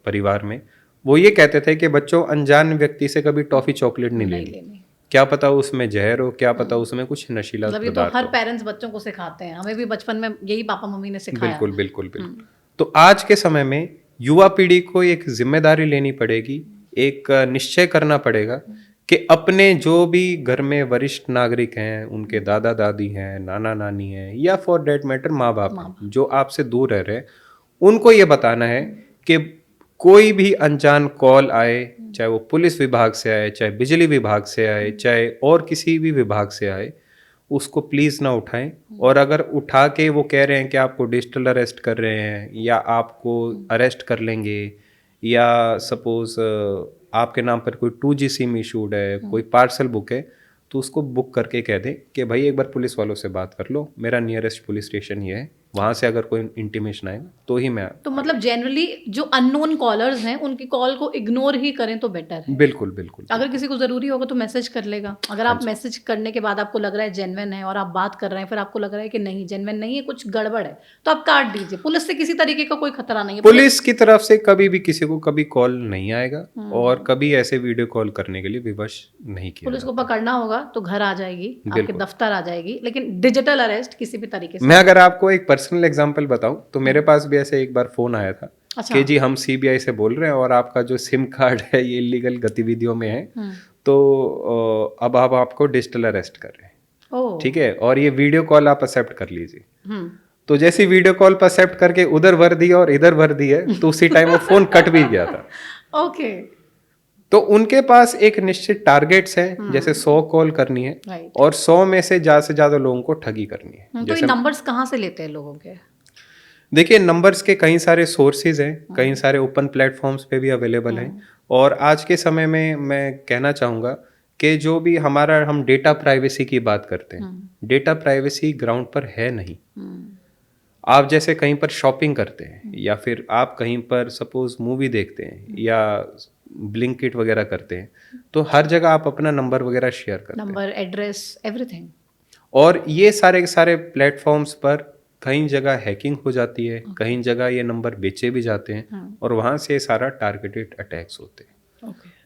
परिवार में, वो ये कहते थे कि बच्चों अनजान व्यक्ति से कभी टॉफी चॉकलेट नहीं लेनी, क्या पता उसमें जहर हो, क्या पता उसमें कुछ नशीला मतलब ये तो हर पेरेंट्स बच्चों को सिखाते हैं, हमें भी बचपन में यही पापा मम्मी ने सिखाया। बिल्कुल बिल्कुल बिल्कुल। तो आज के समय में युवा पीढ़ी को एक जिम्मेदारी लेनी पड़ेगी, एक निश्चय करना पड़ेगा कि अपने जो भी घर में वरिष्ठ नागरिक हैं, उनके दादा दादी हैं, नाना नानी हैं, या फॉर डेट मैटर माँ बाप जो आपसे दूर रह रहे हैं, उनको ये बताना है कि कोई भी अनजान कॉल आए, चाहे वो पुलिस विभाग से आए, चाहे बिजली विभाग से आए, चाहे और किसी भी विभाग से आए, उसको प्लीज़ ना उठाएं। और अगर उठा के वो कह रहे हैं कि आपको डिजिटल अरेस्ट कर रहे हैं या आपको अरेस्ट कर लेंगे, या सपोज आपके नाम पर कोई 2G सिम इशूड है, कोई पार्सल बुक है, तो उसको बुक करके कह दें कि भाई एक बार पुलिस वालों से बात कर लो, मेरा नियरेस्ट पुलिस स्टेशन ये है, वहाँ से अगर कोई इंटीमेशन आए तो ही मैं। तो मतलब जनरली जो अननोन कॉलर्स हैं उनकी कॉल को इग्नोर ही करें तो बेटर है। बिल्कुल बिल्कुल। अगर किसी को ज़रूरी होगा तो मैसेज कर लेगा। अगर आप मैसेज करने के बाद आपको लग रहा है जेन्युइन है और आप बात कर रहे हैं, फिर आपको लग रहा है कि नहीं जेन्युइन नहीं है, कुछ गड़बड़ है, तो आप काट दीजिए। पुलिस से किसी तरीके का कोई खतरा नहीं है। पुलिस की तरफ से कभी भी किसी को कभी कॉल नहीं आएगा और कभी ऐसे वीडियो कॉल करने के लिए विवश नहीं किया। पुलिस को पकड़ना होगा तो घर आ जाएगी, आपके दफ्तर आ जाएगी, लेकिन डिजिटल अरेस्ट किसी भी तरीके से। मैं अगर आपको एक पर्सनल एग्जांपल बताऊं तो मेरे पास भी ऐसे एक बार फोन आया था कि जी हम सीबीआई से बोल रहे हैं और आपका जो सिम कार्ड है ये इलीगल गतिविधियों में है, तो अब हम आपको डिजिटल अरेस्ट कर रहे हैं, ठीक है, और ये वीडियो कॉल आप एक्सेप्ट कर लीजिए। तो जैसे वीडियो कॉल पर एक्सेप्ट करके उधर भर दिया और इधर भर दिया, तो उसी टाइम वो फोन कट भी गया था। ओके। तो उनके पास एक निश्चित टारगेट्स हैं, जैसे 100 कॉल करनी है राइट। और 100 में से ज़्यादा से ज़्यादा लोगों को ठगी करनी है। तो ये नंबर्स कहाँ से लेते हैं लोगों के? देखिए, नंबर्स के कई सारे सोर्सेज हैं, कई सारे ओपन प्लेटफॉर्म्स पे भी अवेलेबल हैं, और आज के समय में मैं कहना चाहूँगा कि जो भी हम डेटा प्राइवेसी की बात करते हैं, डेटा प्राइवेसी ग्राउंड पर है नहीं। आप जैसे कहीं पर शॉपिंग करते हैं या फिर आप कहीं पर सपोज मूवी देखते हैं या ब्लिंकिट वगैरह करते हैं, तो हर जगह आप अपना नंबर वगैरह शेयर करते हैं, नंबर, एड्रेस, एवरीथिंग। और ये सारे के सारे प्लेटफॉर्म्स पर कहीं जगह हैकिंग हो जाती है, कहीं जगह ये नंबर बेचे भी जाते हैं, और वहाँ से सारा टारगेटेड अटैक्स होते हैं।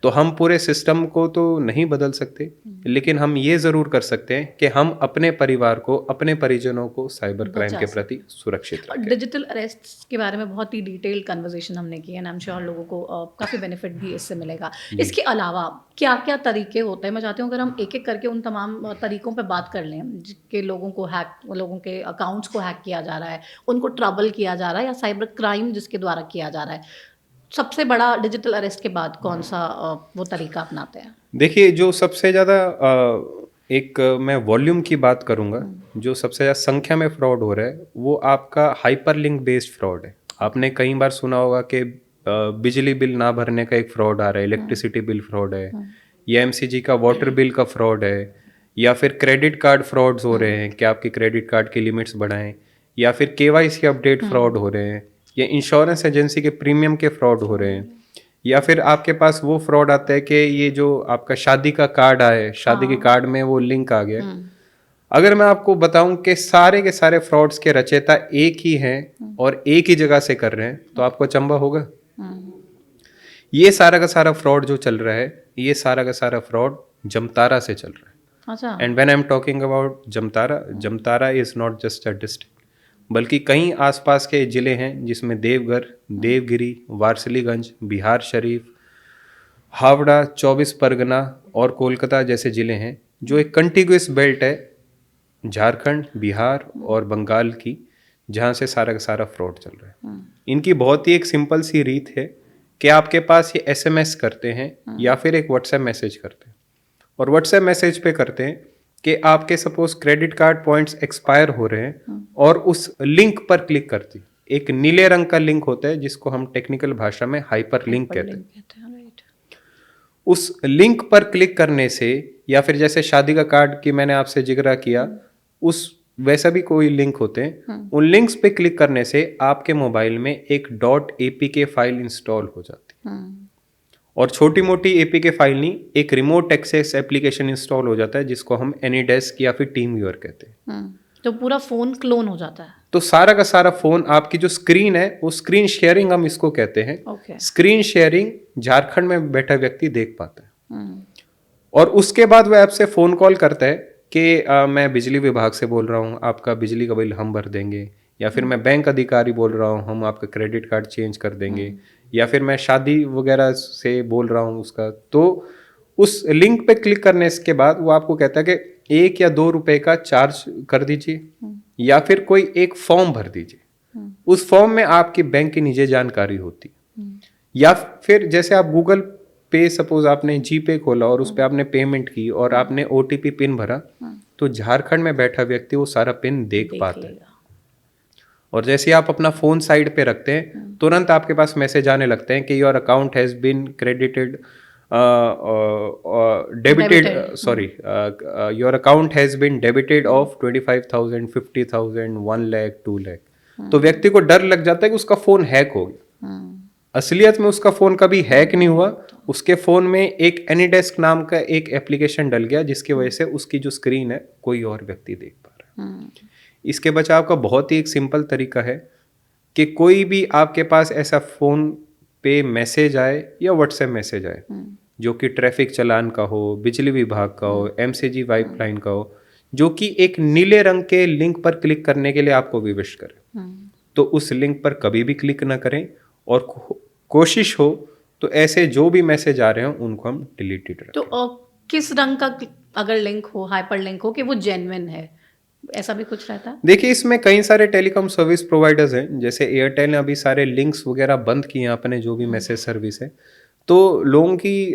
तो हम पूरे सिस्टम को तो नहीं बदल सकते, लेकिन हम ये ज़रूर कर सकते हैं कि हम अपने परिवार को, अपने परिजनों को साइबर क्राइम के प्रति सुरक्षित रखें। डिजिटल अरेस्ट के बारे में बहुत ही डिटेल कन्वर्सेशन हमने की है, आई एम श्योर लोगों को काफ़ी बेनिफिट भी इससे मिलेगा। इसके अलावा क्या क्या तरीके होते हैं? मैं चाहती हूँ अगर हम एक एक करके उन तमाम तरीकों पे बात कर लें कि लोगों के अकाउंट्स को हैक किया जा रहा है, उनको ट्रबल किया जा रहा है, या साइबर क्राइम जिसके द्वारा किया जा रहा है। सबसे बड़ा डिजिटल अरेस्ट के बाद कौन सा वो तरीका अपनाते हैं? देखिए, जो सबसे ज़्यादा मैं वॉल्यूम की बात करूँगा, जो सबसे ज़्यादा संख्या में फ्रॉड हो रहा है वो आपका हाइपरलिंक बेस्ड फ्रॉड है। आपने कई बार सुना होगा कि बिजली बिल ना भरने का एक फ्रॉड आ रहा है, इलेक्ट्रिसिटी बिल फ्रॉड है, या एमसीजी का वाटर बिल का फ्रॉड है, या फिर क्रेडिट कार्ड फ्रॉड्स हो रहे हैं कि आपके क्रेडिट कार्ड की लिमिट्स बढ़ाएं, या फिर केवाईसी अपडेट फ्रॉड हो रहे हैं, या इंश्योरेंस एजेंसी के प्रीमियम के फ्रॉड हो रहे हैं, या फिर आपके पास वो फ्रॉड आता है कि ये जो आपका शादी का कार्ड आया, शादी के कार्ड में वो लिंक आ गया। अगर मैं आपको बताऊं कि सारे के सारे फ्रॉड्स के रचयिता एक ही हैं और एक ही जगह से कर रहे हैं, तो आपको अचंभा होगा। ये सारा का सारा फ्रॉड जो चल रहा है, ये सारा का सारा फ्रॉड जमतारा से चल रहा है। अच्छा। And when I am talking about Jamtara, Jamtara is not just a district, बल्कि कई आसपास के ज़िले हैं जिसमें देवघर, देवगिरी, वारसलीगंज, बिहार शरीफ, हावड़ा, 24 परगना और कोलकाता जैसे ज़िले हैं, जो एक कंटिग्यूस बेल्ट है झारखंड, बिहार और बंगाल की, जहाँ से सारा का सारा फ्रॉड चल रहा है। इनकी बहुत ही एक सिंपल सी रीत है कि आपके पास ये एसएमएस करते हैं या फिर एक व्हाट्सएप मैसेज करते हैं, और व्हाट्सएप मैसेज पे करते हैं कि आपके suppose credit card points expire हो रहे हैं, और उस लिंक पर क्लिक करती, एक नीले रंग का लिंक होता है जिसको हम टेक्निकल भाषा में हाइपर लिंक कहते हैं। उस लिंक पर क्लिक करने से, या फिर जैसे शादी का कार्ड की मैंने आपसे जिक्र किया, उस वैसा भी कोई लिंक होते हैं, उन लिंक्स पे क्लिक करने से आपके मोबाइल में एक .apk फाइल इंस्टॉल हो जाती है, और छोटी मोटी एपीके फाइल नहीं, एक रिमोट एक्सेस एप्लीकेशन इंस्टॉल हो जाता है जिसको हम एनीडेस्क या फिर टीम व्यूअर कहते हैं। तो पूरा फोन क्लोन हो जाता है। तो सारा का सारा फोन, आपकी जो स्क्रीन है वो स्क्रीन शेयरिंग हम इसको कहते हैं। स्क्रीन शेयरिंग झारखंड में बैठा व्यक्ति देख पाता है, और उसके बाद वह आपसे फोन कॉल करता है कि मैं बिजली विभाग से बोल रहा हूँ, आपका बिजली का बिल हम भर देंगे, या फिर मैं बैंक अधिकारी बोल रहा हूँ, हम आपका क्रेडिट कार्ड चेंज कर देंगे, या फिर मैं शादी वगैरह से बोल रहा हूँ उसका। तो उस लिंक पे क्लिक करने के बाद वो आपको कहता है कि 1 या 2 रुपए का चार्ज कर दीजिए, या फिर कोई एक फॉर्म भर दीजिए। उस फॉर्म में आपकी बैंक की निजी जानकारी होती है, या फिर जैसे आप गूगल पे, सपोज आपने जीपे खोला और उस पर आपने पेमेंट की और आपने ओटीपी पिन भरा, तो झारखंड में बैठा व्यक्ति वो सारा पिन देख पाता है। और जैसे आप अपना फोन साइड पे रखते हैं, तुरंत आपके पास मैसेज आने लगते हैं कि your account has been credited, your account has been debited of 25,000, 50,000, 1 lakh, 2 lakh. तो व्यक्ति को डर लग जाता है कि उसका फोन हैक हो गया। असलियत में उसका फोन कभी हैक नहीं हुआ, उसके फोन में एक एनीडेस्क नाम का एक एप्लीकेशन डल गया, जिसकी वजह से उसकी जो स्क्रीन है कोई और व्यक्ति देख पा रहा है। इसके बचाव का बहुत ही एक सिंपल तरीका है कि कोई भी आपके पास ऐसा फोन पे मैसेज आए या व्हाट्सएप मैसेज आए जो कि ट्रैफिक चालान का हो, बिजली विभाग का हो, एमसीजी पाइपलाइन का हो, जो कि एक नीले रंग के लिंक पर क्लिक करने के लिए आपको विवश करे, तो उस लिंक पर कभी भी क्लिक ना करें, और कोशिश हो तो ऐसे जो भी मैसेज आ रहे हो उनको हम डिलीटेड रखें। तो किस रंग का अगर लिंक हो, हाइपर लिंक हो, कि वो जेन्युइन है, ऐसा भी कुछ रहता है? देखिए, इसमें कई सारे टेलीकॉम सर्विस प्रोवाइडर्स हैं, जैसे एयरटेल ने अभी सारे लिंक्स वगैरह बंद किए हैं अपने जो भी मैसेज सर्विस है, तो लोगों की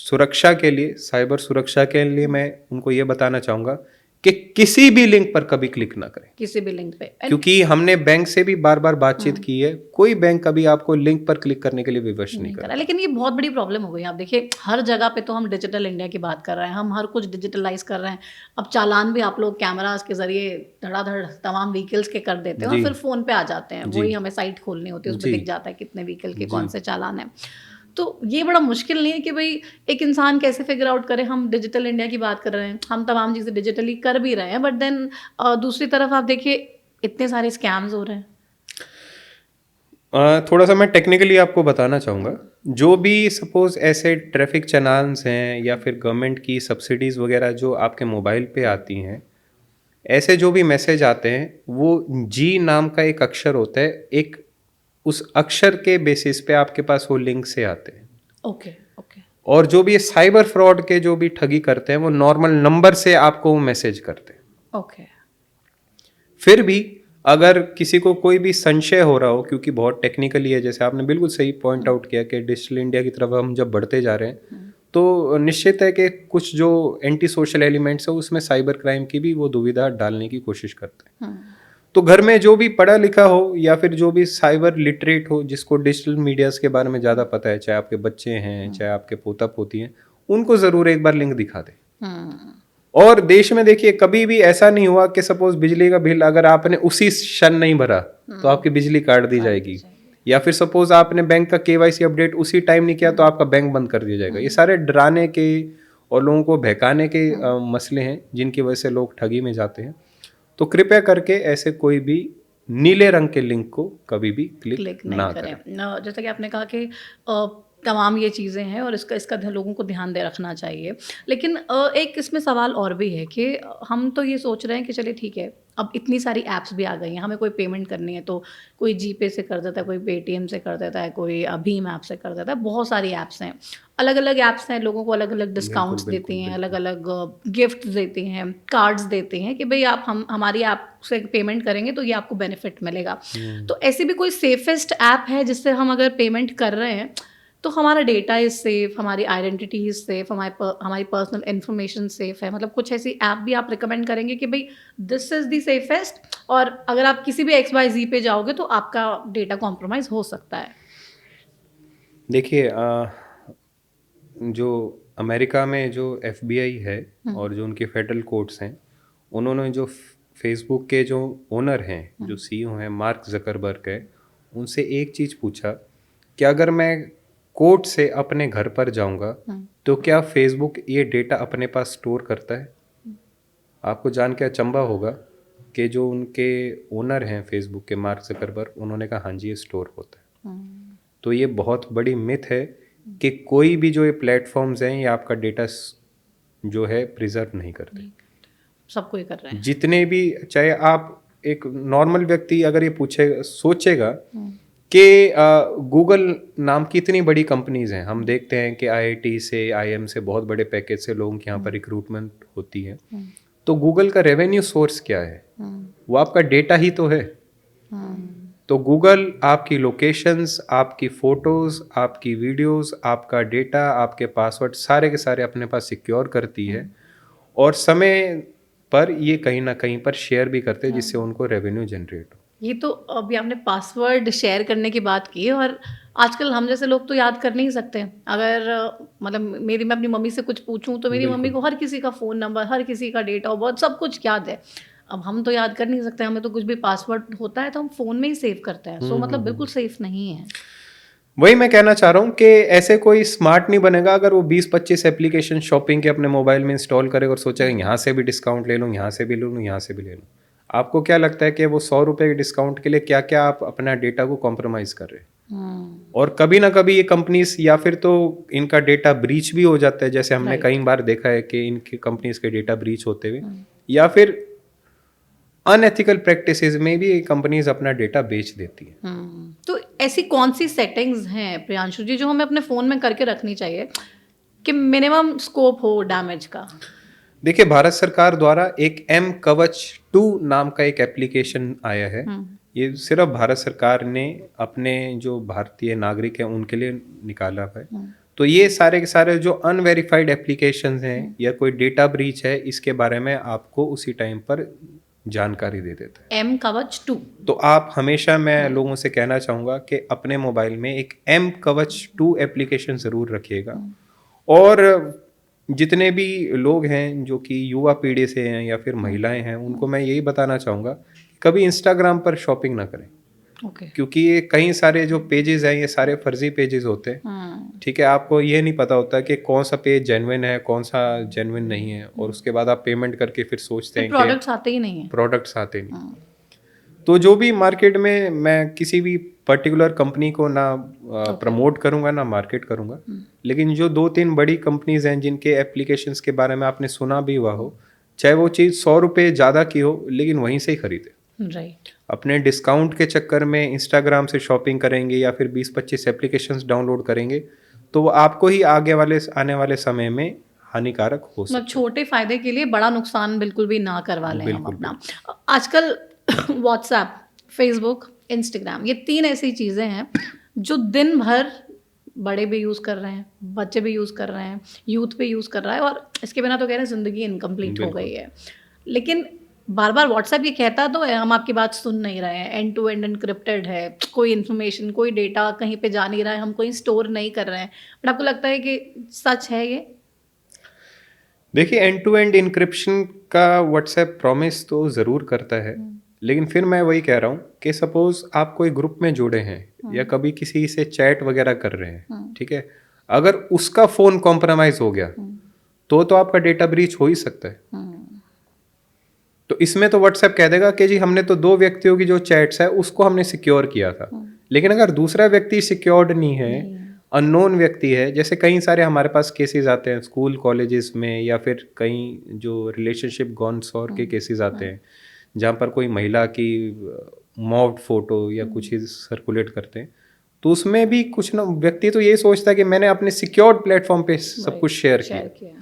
सुरक्षा के लिए, साइबर सुरक्षा के लिए मैं उनको ये बताना चाहूँगा कि किसी भी लिंक पर कभी क्लिक ना करें, किसी भी लिंक पे। क्योंकि हमने बैंक से भी बार बार बातचीत की है, कोई बैंक कभी आपको लिंक पर क्लिक करने के लिए विवश नहीं नहीं करा, करता। लेकिन ये बहुत बड़ी प्रॉब्लम हो गई। आप देखिए हर जगह पे तो हम डिजिटल इंडिया की बात कर रहे हैं, हम हर कुछ डिजिटलाइज कर रहे हैं। अब चालान भी आप लोग कैमरास के जरिए धड़ाधड़ तमाम व्हीकल्स के कर देते हैं और जी फिर फ़ोन पे आ जाते हैं। जी वही हमें साइट खोलनी होती है, उसमें जी दिख जाता है कितने व्हीकल के जी कौन से चालान है। तो ये बड़ा मुश्किल नहीं है कि भाई एक इंसान कैसे फिगर आउट करे। हम डिजिटल इंडिया की बात कर रहे हैं, हम तमाम चीज़ें डिजिटली कर भी रहे हैं, बट देन दूसरी तरफ आप देखिए इतने सारे स्कैम्स हो रहे हैं। थोड़ा सा मैं टेक्निकली आपको बताना चाहूँगा। जो भी सपोज ऐसे ट्रैफिक चालान्स हैं या फिर गवर्नमेंट की सब्सिडीज़ वगैरह जो आपके मोबाइल पे आती हैं, ऐसे जो भी मैसेज आते हैं वो जी नाम का एक अक्षर होता है, एक उस अक्षर के बेसिस पे आपके पास वो लिंक से आते हैं। ओके, ओके, और जो भी ये साइबर फ्रॉड के जो भी ठगी करते हैं वो नॉर्मल नंबर से आपको वो मैसेज करते हैं। ओके। फिर भी अगर किसी को कोई भी संशय हो रहा हो, क्योंकि बहुत टेक्निकली है, जैसे आपने बिल्कुल सही पॉइंट आउट किया कि डिजिटल इंडिया की तरफ हम जब बढ़ते जा रहे हैं तो निश्चित है कि कुछ जो एंटी सोशल एलिमेंट्स है उसमें साइबर क्राइम की भी वो दुविधा डालने की कोशिश करते हैं। तो घर में जो भी पढ़ा लिखा हो या फिर जो भी साइबर लिटरेट हो, जिसको डिजिटल मीडियाज के बारे में ज़्यादा पता है, चाहे आपके बच्चे हैं चाहे आपके पोता पोती हैं, उनको ज़रूर एक बार लिंक दिखा दें। और देश में देखिए कभी भी ऐसा नहीं हुआ कि सपोज बिजली का बिल अगर आपने उसी क्षण नहीं भरा तो आपकी बिजली काट दी जाएगी, या फिर सपोज आपने बैंक का केवाईसी अपडेट उसी टाइम नहीं किया तो आपका बैंक बंद कर दिया जाएगा। ये सारे डराने के और लोगों को बहकाने के मसले हैं जिनकी वजह से लोग ठगी में जाते हैं। तो कृपया करके ऐसे कोई भी नीले रंग के लिंक को कभी भी क्लिक नहीं ना करें। करें। जैसा कि आपने कहा कि तमाम ये चीज़ें हैं और इसका लोगों को ध्यान दे रखना चाहिए। लेकिन एक इसमें सवाल और भी है कि हम तो ये सोच रहे हैं कि चलिए ठीक है, अब इतनी सारी ऐप्स भी आ गई हैं, हमें कोई पेमेंट करनी है तो कोई जीपे से कर देता है, कोई पेटीएम से कर देता है, कोई भीम ऐप से कर देता है। बहुत सारी ऐप्स हैं, अलग-अलग ऐप्स हैं, लोगों को अलग-अलग डिस्काउंट्स देती हैं, अलग-अलग गिफ्ट्स देती हैं, कार्ड्स देती हैं कि भई आप हमारी ऐप से पेमेंट करेंगे तो ये आपको बेनिफिट मिलेगा। तो ऐसी भी कोई सेफेस्ट ऐप है जिससे हम अगर पेमेंट कर रहे हैं तो हमारा डेटा इज़ सेफ, हमारी आइडेंटिटी इज़ सेफ, हमारी पर्सनल इन्फॉर्मेशन सेफ है? मतलब कुछ ऐसी ऐप भी आप रिकमेंड करेंगे कि भाई दिस इज़ दी सेफेस्ट, और अगर आप किसी भी XYZ पे जाओगे तो आपका डेटा कॉम्प्रोमाइज़ हो सकता है? देखिए जो अमेरिका में जो FBI है और जो उनके फेडरल कोर्ट्स हैं, उन्होंने जो फेसबुक के जो ओनर हैं, जो CEO हैं, मार्क जकरबर्ग है, उनसे एक चीज़ पूछा कि अगर मैं कोर्ट से अपने घर पर जाऊंगा तो क्या फेसबुक ये डेटा अपने पास स्टोर करता है? आपको जान के अचंभा होगा कि जो उनके ओनर हैं फेसबुक के, मार्क जकरबर्ग, उन्होंने कहा हाँ जी ये स्टोर होता है। तो ये बहुत बड़ी मिथ है कि कोई भी जो ये प्लेटफॉर्म्स हैं ये आपका डेटा जो है प्रिजर्व नहीं करते। सब कोई कर रहे हैं। जितने भी, चाहे आप एक नॉर्मल व्यक्ति अगर ये सोचेगा कि गूगल नाम की इतनी बड़ी कंपनीज हैं, हम देखते हैं कि IIT से, IIM से बहुत बड़े पैकेज से लोगों के यहाँ पर रिक्रूटमेंट होती है। तो गूगल का रेवेन्यू सोर्स क्या है? वो आपका डेटा ही तो है। तो गूगल आपकी लोकेशंस, आपकी फ़ोटोज़, आपकी वीडियोस, आपका डेटा, आपके पासवर्ड सारे के सारे अपने पास सिक्योर करती है और समय पर ये कहीं ना कहीं पर शेयर भी करते हैं जिससे उनको रेवेन्यू जनरेट हो। ये तो अभी आपने पासवर्ड शेयर करने की बात की है, और आजकल हम जैसे लोग तो याद कर नहीं सकते। अगर मतलब मैं अपनी मम्मी से कुछ पूछूं तो मेरी मम्मी को हर किसी का फ़ोन नंबर, हर किसी का डेट ऑफ बर्थ, सब कुछ याद है। अब हम तो याद कर नहीं सकते, हमें तो कुछ भी पासवर्ड होता है तो हम फ़ोन में ही सेव करते हैं। सो मतलब बिल्कुल सेफ नहीं है। वही मैं कहना चाह रहा हूँ कि ऐसे कोई स्मार्ट नहीं बनेगा अगर वो 20-25 एप्लीकेशन शॉपिंग के अपने मोबाइल में इंस्टॉल करेगा और सोचेगा यहाँ से भी डिस्काउंट ले लूँ, यहाँ से भी ले लूँ, यहाँ से भी ले लूँ। आपको क्या लगता है कि वो 100 रुपये के डिस्काउंट के लिए क्या क्या आप अपना डेटा को कॉम्प्रोमाइज कर रहे हैं? और कभी ना कभी ये कंपनीज या फिर तो इनका डेटा ब्रीच भी हो जाता है, जैसे हमने कई बार देखा है कि इनकी कंपनीज के डेटा ब्रीच होते हुए, या फिर अनएथिकल प्रैक्टिसेस में भी कंपनीज अपना डेटा बेच देती है। तो ऐसी कौन सी सेटिंग्स हैं प्रियांशु जी जो हमें अपने फ़ोन में करके रखनी चाहिए कि मिनिमम स्कोप हो डैमेज का? देखिए, भारत सरकार द्वारा एक M कवच 2 नाम का एक एप्लीकेशन आया है ये सिर्फ भारत सरकार ने अपने जो भारतीय नागरिक हैं उनके लिए निकाला है। तो ये सारे के सारे जो अनवेरिफाइड एप्लीकेशंस हैं या कोई डेटा ब्रीच है, इसके बारे में आपको उसी टाइम पर जानकारी दे देता है। एम कवच 2। तो आप हमेशा, मैं लोगों से कहना चाहूँगा कि अपने मोबाइल में एक एम कवच 2 एप्लीकेशन ज़रूर रखिएगा। और जितने भी लोग हैं जो कि युवा पीढ़ी से हैं या फिर महिलाएं हैं, उनको मैं यही बताना चाहूँगा, कभी इंस्टाग्राम पर शॉपिंग ना करें। ओके। क्योंकि ये कई सारे जो पेजेस हैं ये सारे फर्जी पेजेस होते हैं। ठीक है, आपको ये नहीं पता होता कि कौन सा पेज जेन्युइन है, कौन सा जेन्युइन नहीं है, और उसके बाद आप पेमेंट करके फिर सोचते हैं कि प्रोडक्ट्स आते ही नहीं है। प्रोडक्ट्स आते नहीं। तो जो भी मार्केट में, मैं किसी भी पर्टिकुलर कंपनी को ना प्रमोट करूंगा ना मार्केट करूंगा, लेकिन जो 2-3 बड़ी कंपनीज हैं जिनके एप्लीकेशंस के बारे में आपने सुना भी हुआ हो, चाहे वो चीज़ 100 रुपये ज़्यादा की हो, लेकिन वहीं से ही खरीदे। राइट। अपने डिस्काउंट के चक्कर में इंस्टाग्राम से शॉपिंग करेंगे या फिर 20-25 एप्लीकेशंस डाउनलोड करेंगे, तो वो आपको ही आने वाले समय में हानिकारक हो सकता मतलब छोटे फायदे के लिए बड़ा नुकसान बिल्कुल भी ना करवा लें हम बिल्कुल, अपना। आजकल व्हाट्सएप, फेसबुक, इंस्टाग्राम, ये 3 ऐसी चीज़ें हैं जो दिन भर बड़े भी यूज़ कर रहे हैं, बच्चे भी यूज़ कर रहे हैं, यूथ भी यूज़ कर रहा है, और इसके बिना तो कह रहे हैं ज़िंदगी इनकम्प्लीट हो गई है। लेकिन बार बार व्हाट्सएप ये कहता तो है, हम आपकी बात सुन नहीं रहे हैं, एंड टू एंड एनक्रिप्टेड है, कोई इन्फॉर्मेशन, कोई डेटा कहीं पे जा नहीं रहा है, हम कोई स्टोर नहीं कर रहे हैं, बट आपको लगता है कि सच है ये? देखिए, एंड टू एंड इंक्रिप्शन का व्हाट्सएप प्रॉमिस तो ज़रूर करता है, लेकिन फिर मैं वही कह रहा हूँ कि सपोज आप कोई ग्रुप में जुड़े हैं या कभी किसी से चैट वगैरह कर रहे हैं, ठीक है, अगर उसका फ़ोन कॉम्प्रोमाइज़ हो गया तो आपका डेटा ब्रीच हो ही सकता है। तो इसमें तो व्हाट्सएप कह देगा कि जी हमने तो 2 व्यक्तियों की जो चैट्स है उसको हमने सिक्योर किया था, लेकिन अगर दूसरा व्यक्ति सिक्योर्ड नहीं है, अननोन व्यक्ति है, जैसे कई सारे हमारे पास केसेस आते हैं स्कूल कॉलेजेस में, या फिर कई जो रिलेशनशिप गॉन सॉर के केसेस आते हैं जहाँ पर कोई महिला की मॉब्ड फोटो या कुछ ही सर्कुलेट करते हैं, तो उसमें भी कुछ ना व्यक्ति तो यही सोचता है कि मैंने अपने सिक्योर्ड प्लेटफॉर्म पे सब कुछ शेयर किया।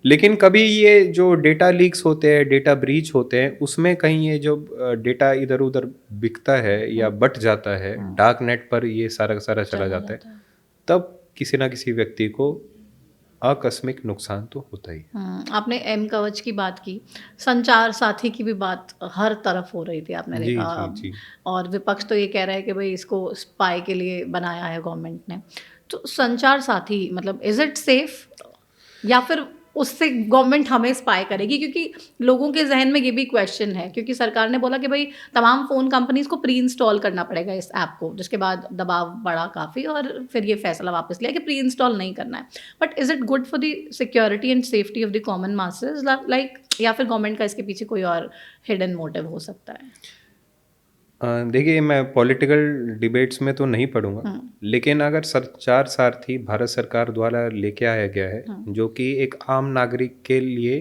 लेकिन कभी ये जो डेटा लीक्स होते हैं, डेटा ब्रीच होते हैं, उसमें कहीं ये जो डेटा इधर उधर बिकता है या बट जाता है, डार्क नेट पर ये सारा का सारा चला जाता है, तब किसी ना किसी व्यक्ति को आकस्मिक नुकसान तो होता ही। आपने एम कवच की बात की, संचार साथी की भी बात हर तरफ हो रही थी, आपने जी, देखा। जी, जी। और विपक्ष तो ये कह रहा है कि भाई इसको स्पाई के लिए बनाया है गवर्नमेंट ने। तो संचार साथी मतलब इज इट सेफ, या फिर उससे गवर्नमेंट हमें स्पाई करेगी? क्योंकि लोगों के जहन में ये भी क्वेश्चन है, क्योंकि सरकार ने बोला कि भाई तमाम फ़ोन कंपनीज को प्री इंस्टॉल करना पड़ेगा इस ऐप को, जिसके बाद दबाव बढ़ा काफ़ी और फिर ये फैसला वापस लिया कि प्री इंस्टॉल नहीं करना है। But is it good for the security and safety of the common masses, like, या फिर गवर्नमेंट का इसके पीछे कोई और हिडन मोटिव हो सकता है? देखिए, मैं पॉलिटिकल डिबेट्स में तो नहीं पढ़ूंगा, लेकिन अगर संचार सारथी भारत सरकार द्वारा लेके आया गया है, जो कि एक आम नागरिक के लिए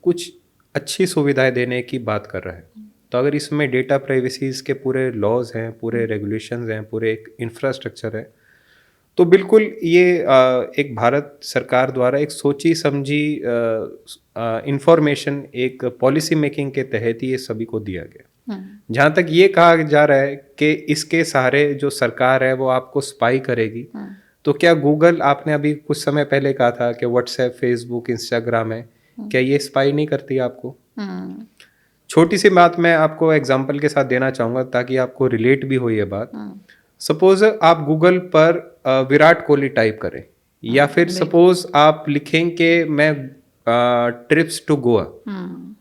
कुछ अच्छी सुविधाएं देने की बात कर रहा है, तो अगर इसमें डेटा प्राइवेसीज के पूरे लॉज हैं, पूरे रेगुलेशंस हैं, पूरे एक इंफ्रास्ट्रक्चर है, तो बिल्कुल ये एक भारत सरकार द्वारा एक सोची समझी इंफॉर्मेशन एक पॉलिसी मेकिंग के तहत ही ये सभी को दिया गया। जहाँ तक ये कहा जा रहा है कि इसके सहारे जो सरकार है वो आपको स्पाई करेगी, तो क्या गूगल, आपने अभी कुछ समय पहले कहा था कि व्हाट्सएप, फेसबुक, इंस्टाग्राम है, क्या ये स्पाई नहीं करती आपको? छोटी सी बात मैं आपको एग्जांपल के साथ देना चाहूँगा ताकि आपको रिलेट भी हो ये बात। सपोज आप गूगल पर विराट कोहली टाइप करें, या फिर सपोज आप लिखें कि मैं ट्रिप्स टू गोवा,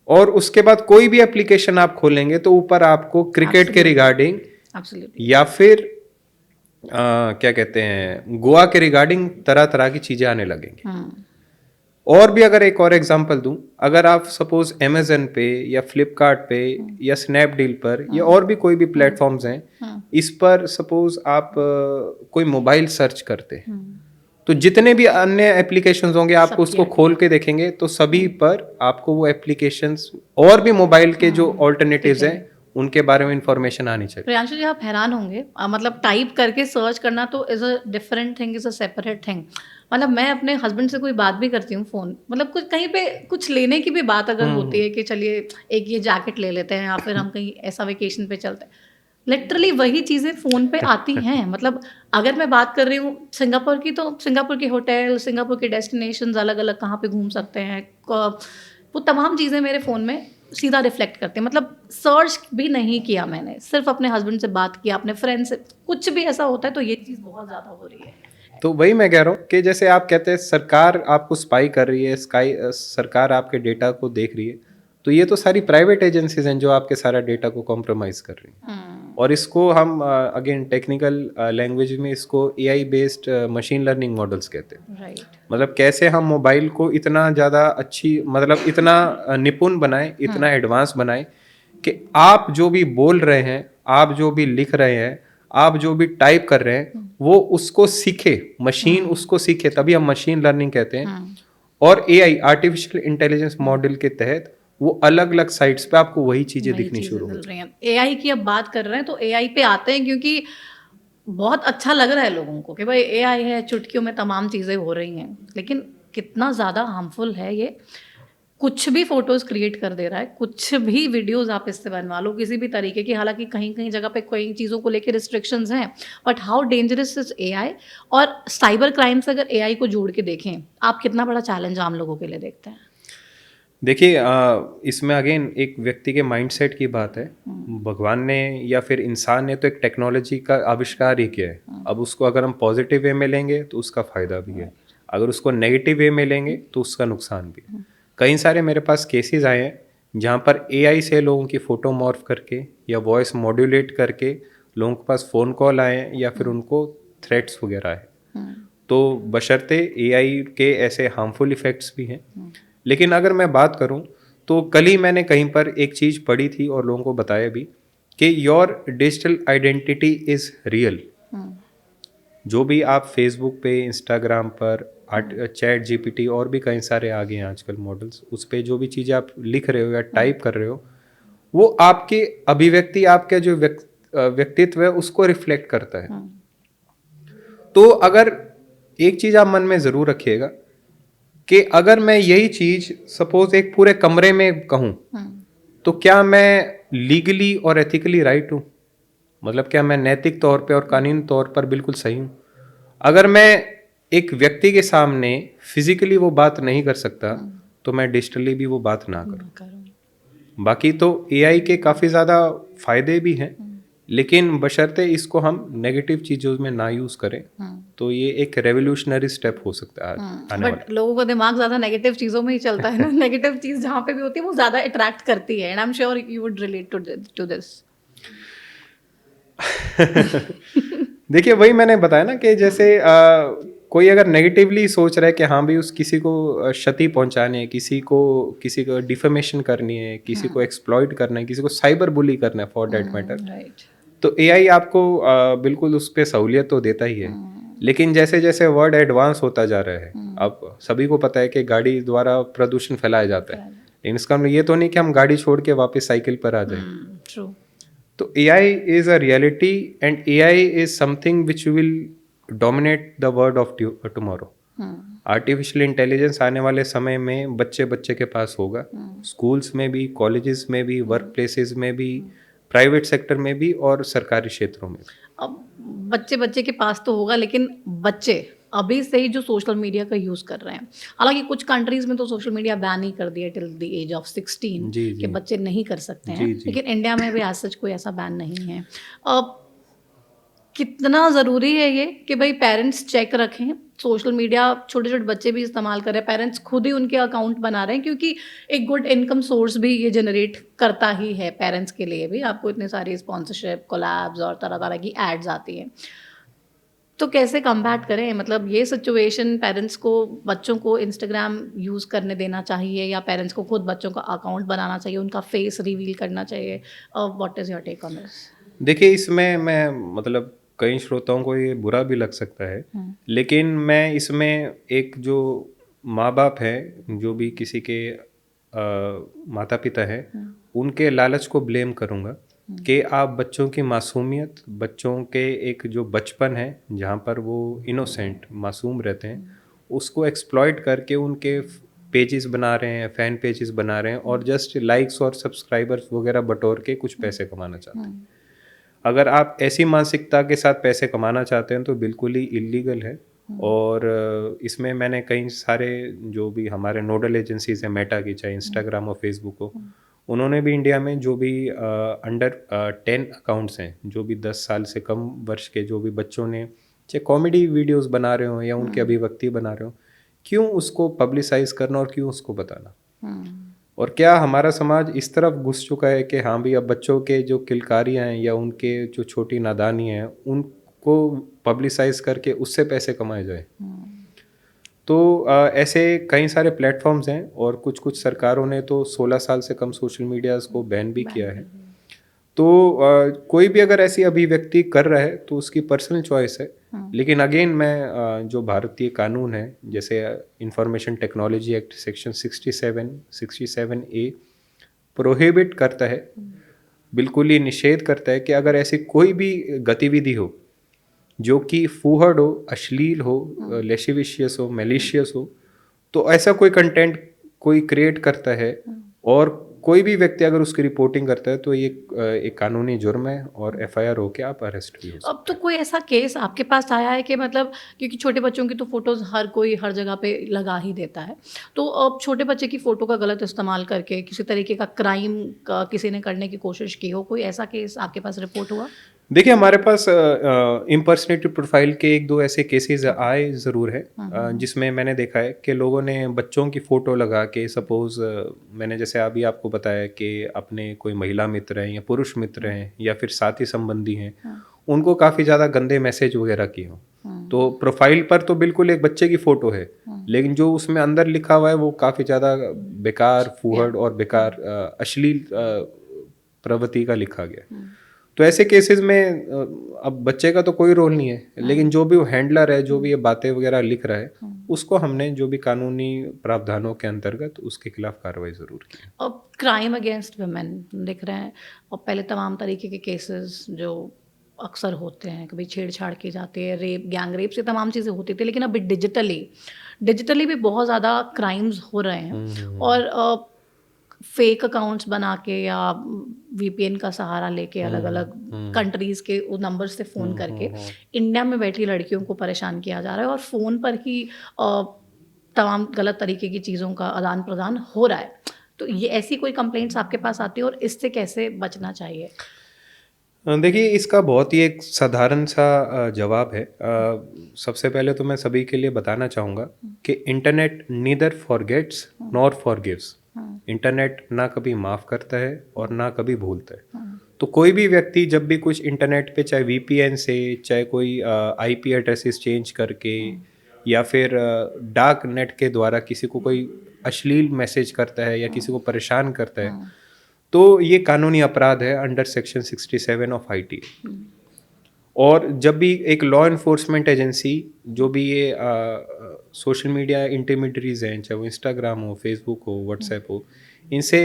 और उसके बाद कोई भी एप्लीकेशन आप खोलेंगे तो ऊपर आपको क्रिकेट के रिगार्डिंग या फिर क्या कहते हैं, गोवा के रिगार्डिंग तरह तरह की चीजें आने लगेंगी। और भी अगर एक और एग्जांपल दूं, अगर आप सपोज अमेजन पे या फ्लिपकार्ट पे या स्नैपडील पर या और भी कोई भी प्लेटफॉर्म्स हैं, इस पर सपोज आप कोई मोबाइल सर्च करते हैं, तो जितने भी अन्य एप्लीकेशंस होंगे आपको उसको खोल के देखेंगे तो सभी पर आपको वो एप्लीकेशंस और भी मोबाइल के जो ऑल्टरनेटिव्स हैं उनके बारे में इंफॉर्मेशन आनी चाहिए। प्रियांशु जी, आप हैरान होंगे, मतलब टाइप करके सर्च करना तो is a different thing, is a separate thing. मतलब मैं अपने हस्बैंड से कोई बात भी करती हूँ फ़ोन, मतलब कुछ कहीं पे कुछ लेने की भी बात अगर होती है कि चलिए एक ये जैकेट ले लेते हैं या फिर हम कहीं ऐसा वेकेशन पे चलते हैं, लिटरली वही चीज़ें फ़ोन पे आती हैं। मतलब अगर मैं बात कर रही हूँ सिंगापुर की, तो सिंगापुर के होटल, सिंगापुर के डेस्टिनेशंस अलग-अलग कहाँ पे घूम सकते हैं, वो तमाम चीज़ें मेरे फ़ोन में सीधा रिफ्लेक्ट करते हैं। मतलब सर्च भी नहीं किया मैंने, सिर्फ अपने हस्बैंड से बात किया, अपने फ्रेंड से, कुछ भी ऐसा होता है तो ये चीज़ बहुत ज़्यादा हो रही है। तो वही मैं कह रहा हूँ कि जैसे आप कहते हैं सरकार आपको स्पाई कर रही है, सरकार आपके डेटा को देख रही है, तो ये तो सारी प्राइवेट एजेंसीज हैं जो आपके सारा डेटा को कॉम्प्रोमाइज़ कर रही हैं। और इसको हम अगेन टेक्निकल लैंग्वेज में इसको AI based machine learning models कहते हैं। राइट। मतलब कैसे हम मोबाइल को इतना ज़्यादा अच्छी, मतलब इतना निपुण बनाएं, इतना एडवांस बनाएं कि आप जो भी बोल रहे हैं, आप जो भी लिख रहे हैं, आप जो भी टाइप कर रहे हैं, वो उसको सीखे, मशीन उसको सीखे, तभी हम मशीन लर्निंग कहते हैं। और एआई आर्टिफिशियल इंटेलिजेंस मॉडल के तहत वो अलग अलग साइट्स पे आपको वही चीजें दिखनी शुरू हो रही हैं। एआई की अब बात कर रहे हैं तो एआई पे आते हैं, क्योंकि बहुत अच्छा लग रहा है लोगों को कि भाई एआई है, चुटकियों में तमाम चीज़ें हो रही हैं, लेकिन कितना ज़्यादा हार्मफुल है ये। कुछ भी फोटोज क्रिएट कर दे रहा है, कुछ भी वीडियोस आप इससे बनवा लो किसी भी तरीके की। हालांकि कहीं कहीं जगह पे कई चीज़ों को लेकर रिस्ट्रिक्शंस हैं, but how dangerous is AI. और साइबर क्राइम से अगर एआई को जोड़ के देखें, आप कितना बड़ा चैलेंज आम लोगों के लिए देखते हैं? देखिए, इसमें अगेन एक व्यक्ति के माइंडसेट की बात है। भगवान ने या फिर इंसान ने तो एक टेक्नोलॉजी का आविष्कार ही किया है। अब उसको अगर हम पॉजिटिव वे में लेंगे तो उसका फ़ायदा भी है, अगर उसको नेगेटिव वे में लेंगे तो उसका नुकसान भी है। कई सारे मेरे पास केसेस आए हैं जहाँ पर एआई से लोगों की फ़ोटो मॉर्फ करके या वॉइस मॉड्यूलेट करके लोगों के पास फ़ोन कॉल आए हैं या फिर उनको थ्रेट्स वगैरह है। तो बशर्ते एआई के ऐसे हार्मफुल इफ़ेक्ट्स भी हैं। लेकिन अगर मैं बात करूं तो कल ही मैंने कहीं पर एक चीज़ पढ़ी थी और लोगों को बताया भी कि your digital identity is real. जो भी आप फेसबुक पे, इंस्टाग्राम पर, चैट जीपीटी और भी कई सारे आ गए हैं आजकल मॉडल्स, उस पर जो भी चीज़ें आप लिख रहे हो या टाइप कर रहे हो, वो आपके अभिव्यक्ति, आपके जो व्यक्तित्व है उसको रिफ्लेक्ट करता है। तो अगर एक चीज़ आप मन में ज़रूर रखिएगा कि अगर मैं यही चीज़ सपोज एक पूरे कमरे में कहूँ, तो क्या मैं लीगली और एथिकली राइट हूँ? मतलब क्या मैं नैतिक तौर पे और कानूनी तौर पर बिल्कुल सही हूँ? अगर मैं एक व्यक्ति के सामने फिजिकली वो बात नहीं कर सकता, तो मैं डिजिटली भी वो बात ना करूँ। बाकी तो एआई के काफ़ी ज़्यादा फायदे भी हैं, लेकिन बशर्ते इसको हम नेगेटिव चीज़ों में ना यूज़ करें, तो ये एक रेवोल्यूशनरी स्टेप हो सकता है आने वाला। बट लोगों का दिमाग ज़्यादा नेगेटिव चीज़ों में ही चलता है ना। नेगेटिव चीज़ जहाँ पे भी होती है वो ज़्यादा अट्रैक्ट करती है, and I am sure you would relate to this. देखिए, वही मैंने बताया ना कि जैसे कोई अगर नेगेटिवली सोच रहा है कि हाँ भाई उस किसी को क्षति पहुंचानी है, किसी को डिफेमेशन करनी है, किसी को एक्सप्लॉइट करना है, किसी को साइबर बुली करना है फॉर दैट मैटर, तो एआई आपको बिल्कुल उस पर सहूलियत तो देता ही है। लेकिन जैसे जैसे वर्ल्ड एडवांस होता जा रहा है, अब सभी को पता है कि गाड़ी द्वारा प्रदूषण फैलाया जाता है, लेकिन इसका मतलब ये तो नहीं कि हम गाड़ी छोड़ के वापस साइकिल पर आ जाए। तो AI is a reality and AI is something which will dominate the world of tomorrow. Artificial intelligence आने वाले समय में बच्चे बच्चे के पास होगा, स्कूल्स में भी, कॉलेजेस में भी, वर्क प्लेसेस में भी, प्राइवेट सेक्टर में भी और सरकारी क्षेत्रों में भी। अब बच्चे बच्चे के पास तो होगा, लेकिन बच्चे अभी से ही जो सोशल मीडिया का यूज़ कर रहे हैं, हालांकि कुछ कंट्रीज़ में तो सोशल मीडिया बैन ही कर दिया टिल द एज ऑफ 16 कि बच्चे नहीं कर सकते हैं, लेकिन इंडिया में भी आज सच कोई ऐसा बैन नहीं है। अब कितना ज़रूरी है ये कि भाई पेरेंट्स चेक रखें, सोशल मीडिया छोटे छोटे बच्चे भी इस्तेमाल कर रहे हैं, पेरेंट्स खुद ही उनके अकाउंट बना रहे हैं, क्योंकि एक गुड इनकम सोर्स भी ये जनरेट करता ही है पेरेंट्स के लिए भी। आपको इतने सारे स्पॉन्सरशिप, कोलैब्स और तरह तरह की एड्स आती हैं, तो कैसे कम्बैट करें? मतलब ये सिचुएशन, पेरेंट्स को बच्चों को इंस्टाग्राम यूज़ करने देना चाहिए या पेरेंट्स को खुद बच्चों का अकाउंट बनाना चाहिए, उनका फेस रिवील करना चाहिए? What is your take on this? देखिए, इसमें मैं मतलब कई श्रोताओं को ये बुरा भी लग सकता है, लेकिन मैं इसमें एक जो माँ बाप है, जो भी किसी के माता पिता है, उनके लालच को ब्लेम करूँगा कि आप बच्चों की मासूमियत, बच्चों के एक जो बचपन है जहाँ पर वो इनोसेंट मासूम रहते हैं, उसको एक्सप्लॉइट करके उनके पेजेस बना रहे हैं, फ़ैन पेजेस बना रहे हैं और जस्ट लाइक्स और सब्सक्राइबर्स वगैरह बटोर के कुछ पैसे कमाना चाहते हैं। अगर आप ऐसी मानसिकता के साथ पैसे कमाना चाहते हैं तो बिल्कुल ही इलीगल है। और इसमें मैंने कई सारे जो भी हमारे नोडल एजेंसीज हैं, मेटा की, चाहे इंस्टाग्राम और फेसबुक हो, उन्होंने भी इंडिया में जो भी अंडर 10 अकाउंट्स हैं, जो भी 10 साल से कम वर्ष के जो भी बच्चों ने चाहे कॉमेडी वीडियोस बना रहे हो या उनके अभिव्यक्ति बना रहे हो, क्यों उसको पब्लिसाइज करना और क्यों उसको बताना। और क्या हमारा समाज इस तरफ घुस चुका है कि हाँ भाई अब बच्चों के जो किलकारियाँ हैं या उनके जो छोटी नादानी हैं उनको पब्लिसाइज करके उससे पैसे कमाए जाए। तो ऐसे कई सारे प्लेटफॉर्म्स हैं और कुछ कुछ सरकारों ने तो 16 साल से कम सोशल मीडियाज़ को बैन भी किया है। तो कोई भी अगर ऐसी अभिव्यक्ति कर रहा है तो उसकी पर्सनल चॉइस है। लेकिन अगेन मैं जो भारतीय कानून है, जैसे information technology act section 67A prohibit करता है, बिल्कुल ही निषेध करता है कि अगर ऐसी कोई भी गतिविधि हो जो कि फूहड़ हो, अश्लील हो, लेशिविशियस हो, मैलिशियस हो, तो ऐसा कोई कंटेंट कोई क्रिएट करता है और कोई भी व्यक्ति अगर उसकी रिपोर्टिंग करता है तो ये एक कानूनी जुर्म है और FIR होके आप अरेस्ट भी हो सकते हैं। अब तो कोई ऐसा केस आपके पास आया है कि मतलब, क्योंकि छोटे बच्चों की तो फोटोज़ हर कोई हर जगह पे लगा ही देता है, तो अब छोटे बच्चे की फ़ोटो का गलत इस्तेमाल करके किसी तरीके का क्राइम का किसी ने करने की कोशिश की हो, कोई ऐसा केस आपके पास रिपोर्ट हुआ? देखिए हमारे पास इम्पर्सनेटिव प्रोफाइल के एक दो ऐसे केसेस आए ज़रूर है, जिसमें मैंने देखा है कि लोगों ने बच्चों की फ़ोटो लगा के, सपोज़ मैंने जैसे अभी आपको बताया कि अपने कोई महिला मित्र हैं या पुरुष मित्र हैं या फिर साथी संबंधी हैं, उनको काफ़ी ज़्यादा गंदे मैसेज वगैरह किए हों। तो प्रोफाइल पर तो बिल्कुल एक बच्चे की फ़ोटो है, लेकिन जो उसमें अंदर लिखा हुआ है वो काफ़ी ज़्यादा बेकार, फूहड़ और बेकार अश्लील प्रवृत्ति का लिखा गया। तो ऐसे केसेस में अब बच्चे का तो कोई रोल नहीं है, लेकिन जो भी वो हैंडलर है, जो भी ये बातें वगैरह लिख रहा है, उसको हमने जो भी कानूनी प्रावधानों के अंतर्गत उसके खिलाफ कार्रवाई ज़रूर की। अब क्राइम अगेंस्ट वुमेन दिख रहे हैं, और पहले तमाम तरीके के केसेस जो अक्सर होते हैं, कभी छेड़छाड़ की जाती है, रेप, गैंग रेप से तमाम चीज़ें होती थी, लेकिन अभी डिजिटली भी बहुत ज़्यादा क्राइम्स हो रहे हैं। और फेक अकाउंट्स बना के या VPN का सहारा लेके अलग अलग कंट्रीज़ के नंबर से फ़ोन करके इंडिया में बैठी लड़कियों को परेशान किया जा रहा है, और फ़ोन पर ही तमाम गलत तरीके की चीज़ों का आदान प्रदान हो रहा है। तो ये ऐसी कोई कंप्लेंट्स आपके पास आती है और इससे कैसे बचना चाहिए? देखिए इसका बहुत ही एक साधारण सा जवाब है। सबसे पहले तो मैं सभी के लिए बताना चाहूँगा कि internet neither forgets nor forgives. Internet ना कभी माफ़ करता है और ना कभी भूलता है। तो कोई भी व्यक्ति जब भी कुछ इंटरनेट पे, चाहे VPN से, चाहे कोई IP एड्रेसेस चेंज करके या फिर डार्क नेट के द्वारा किसी को कोई अश्लील मैसेज करता है या किसी को परेशान करता है, तो ये कानूनी अपराध है अंडर सेक्शन 67 ऑफ ITA। और जब भी एक लॉ इन्फोर्समेंट एजेंसी जो भी ये सोशल मीडिया इंटरमीडियरीज हैं, चाहे वो इंस्टाग्राम हो, फेसबुक हो, व्हाट्सएप हो, इनसे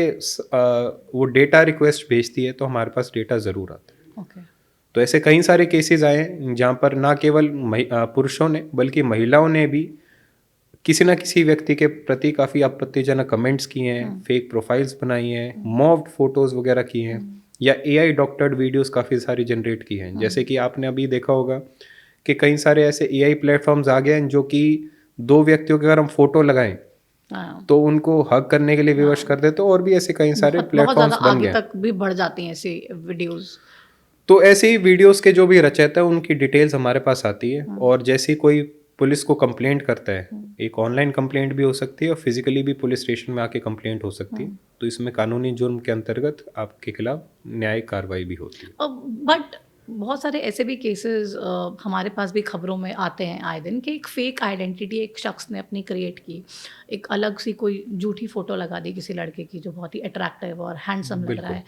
वो डेटा रिक्वेस्ट भेजती है तो हमारे पास डेटा ज़रूर आता है। Okay. तो ऐसे कई सारे केसेस आए हैं जहाँ पर ना केवल पुरुषों ने बल्कि महिलाओं ने भी किसी न किसी व्यक्ति के प्रति काफ़ी आपत्तिजनक कमेंट्स किए हैं, फेक प्रोफाइल्स बनाई हैं, मॉब्ड फोटोज़ वगैरह की हैं, या AI डॉक्टर्ड वीडियोस काफ़ी सारी जनरेट की हैं। जैसे कि आपने अभी देखा होगा कि कई सारे ऐसे AI प्लेटफॉर्म्स आ गए हैं जो कि दो व्यक्तियों की अगर हम फोटो लगाएं तो उनको हग करने के लिए विवश कर देते, और भी ऐसे कई सारे प्लेटफॉर्म्स बन गए, तक भी बढ़ जाती हैं ऐसी वीडियोस। तो ऐसे ही वीडियोस के जो भी रचयिता है उनकी डिटेल्स हमारे पास आती है, और जैसे कोई पुलिस को कंप्लेंट करता है, एक ऑनलाइन कंप्लेंट भी हो सकती है और फिजिकली भी पुलिस स्टेशन में आके कंप्लेंट हो सकती है, तो इसमें कानूनी जुर्म के अंतर्गत आपके खिलाफ न्यायिक कार्रवाई भी होती है। बट बहुत सारे ऐसे भी केसेस हमारे पास भी खबरों में आते हैं आए दिन कि एक फेक आइडेंटिटी एक शख्स ने अपनी क्रिएट की, एक अलग सी कोई झूठी फ़ोटो लगा दी किसी लड़के की जो बहुत ही अट्रैक्टिव और हैंडसम लग रहा है,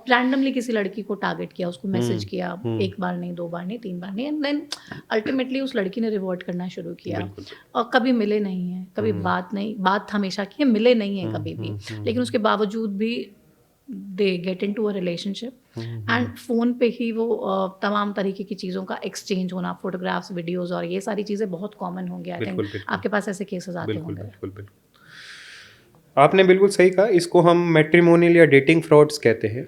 रैंडमली किसी लड़की को टारगेट किया, उसको मैसेज किया, एक बार नहीं, 2 बार नहीं, 3 बार नहीं, एंड देन अल्टीमेटली उस लड़की ने रिवर्ट करना शुरू किया, और कभी मिले नहीं हैं, कभी बात हमेशा की है, मिले नहीं हैं कभी भी, लेकिन उसके बावजूद भी they get into a relationship, and phone पे ही वो तमाम तरीके की चीज़ों का एक्सचेंज होना, फोटोग्राफ्स, वीडियोस, और ये सारी चीज़ें बहुत कॉमन होंगी। आई थिंक आपके पास ऐसे केसेस आते होंगे। बिल्कुल आपने बिल्कुल सही कहा, इसको हम मैट्रिमोनियल या डेटिंग फ्रॉड्स कहते हैं।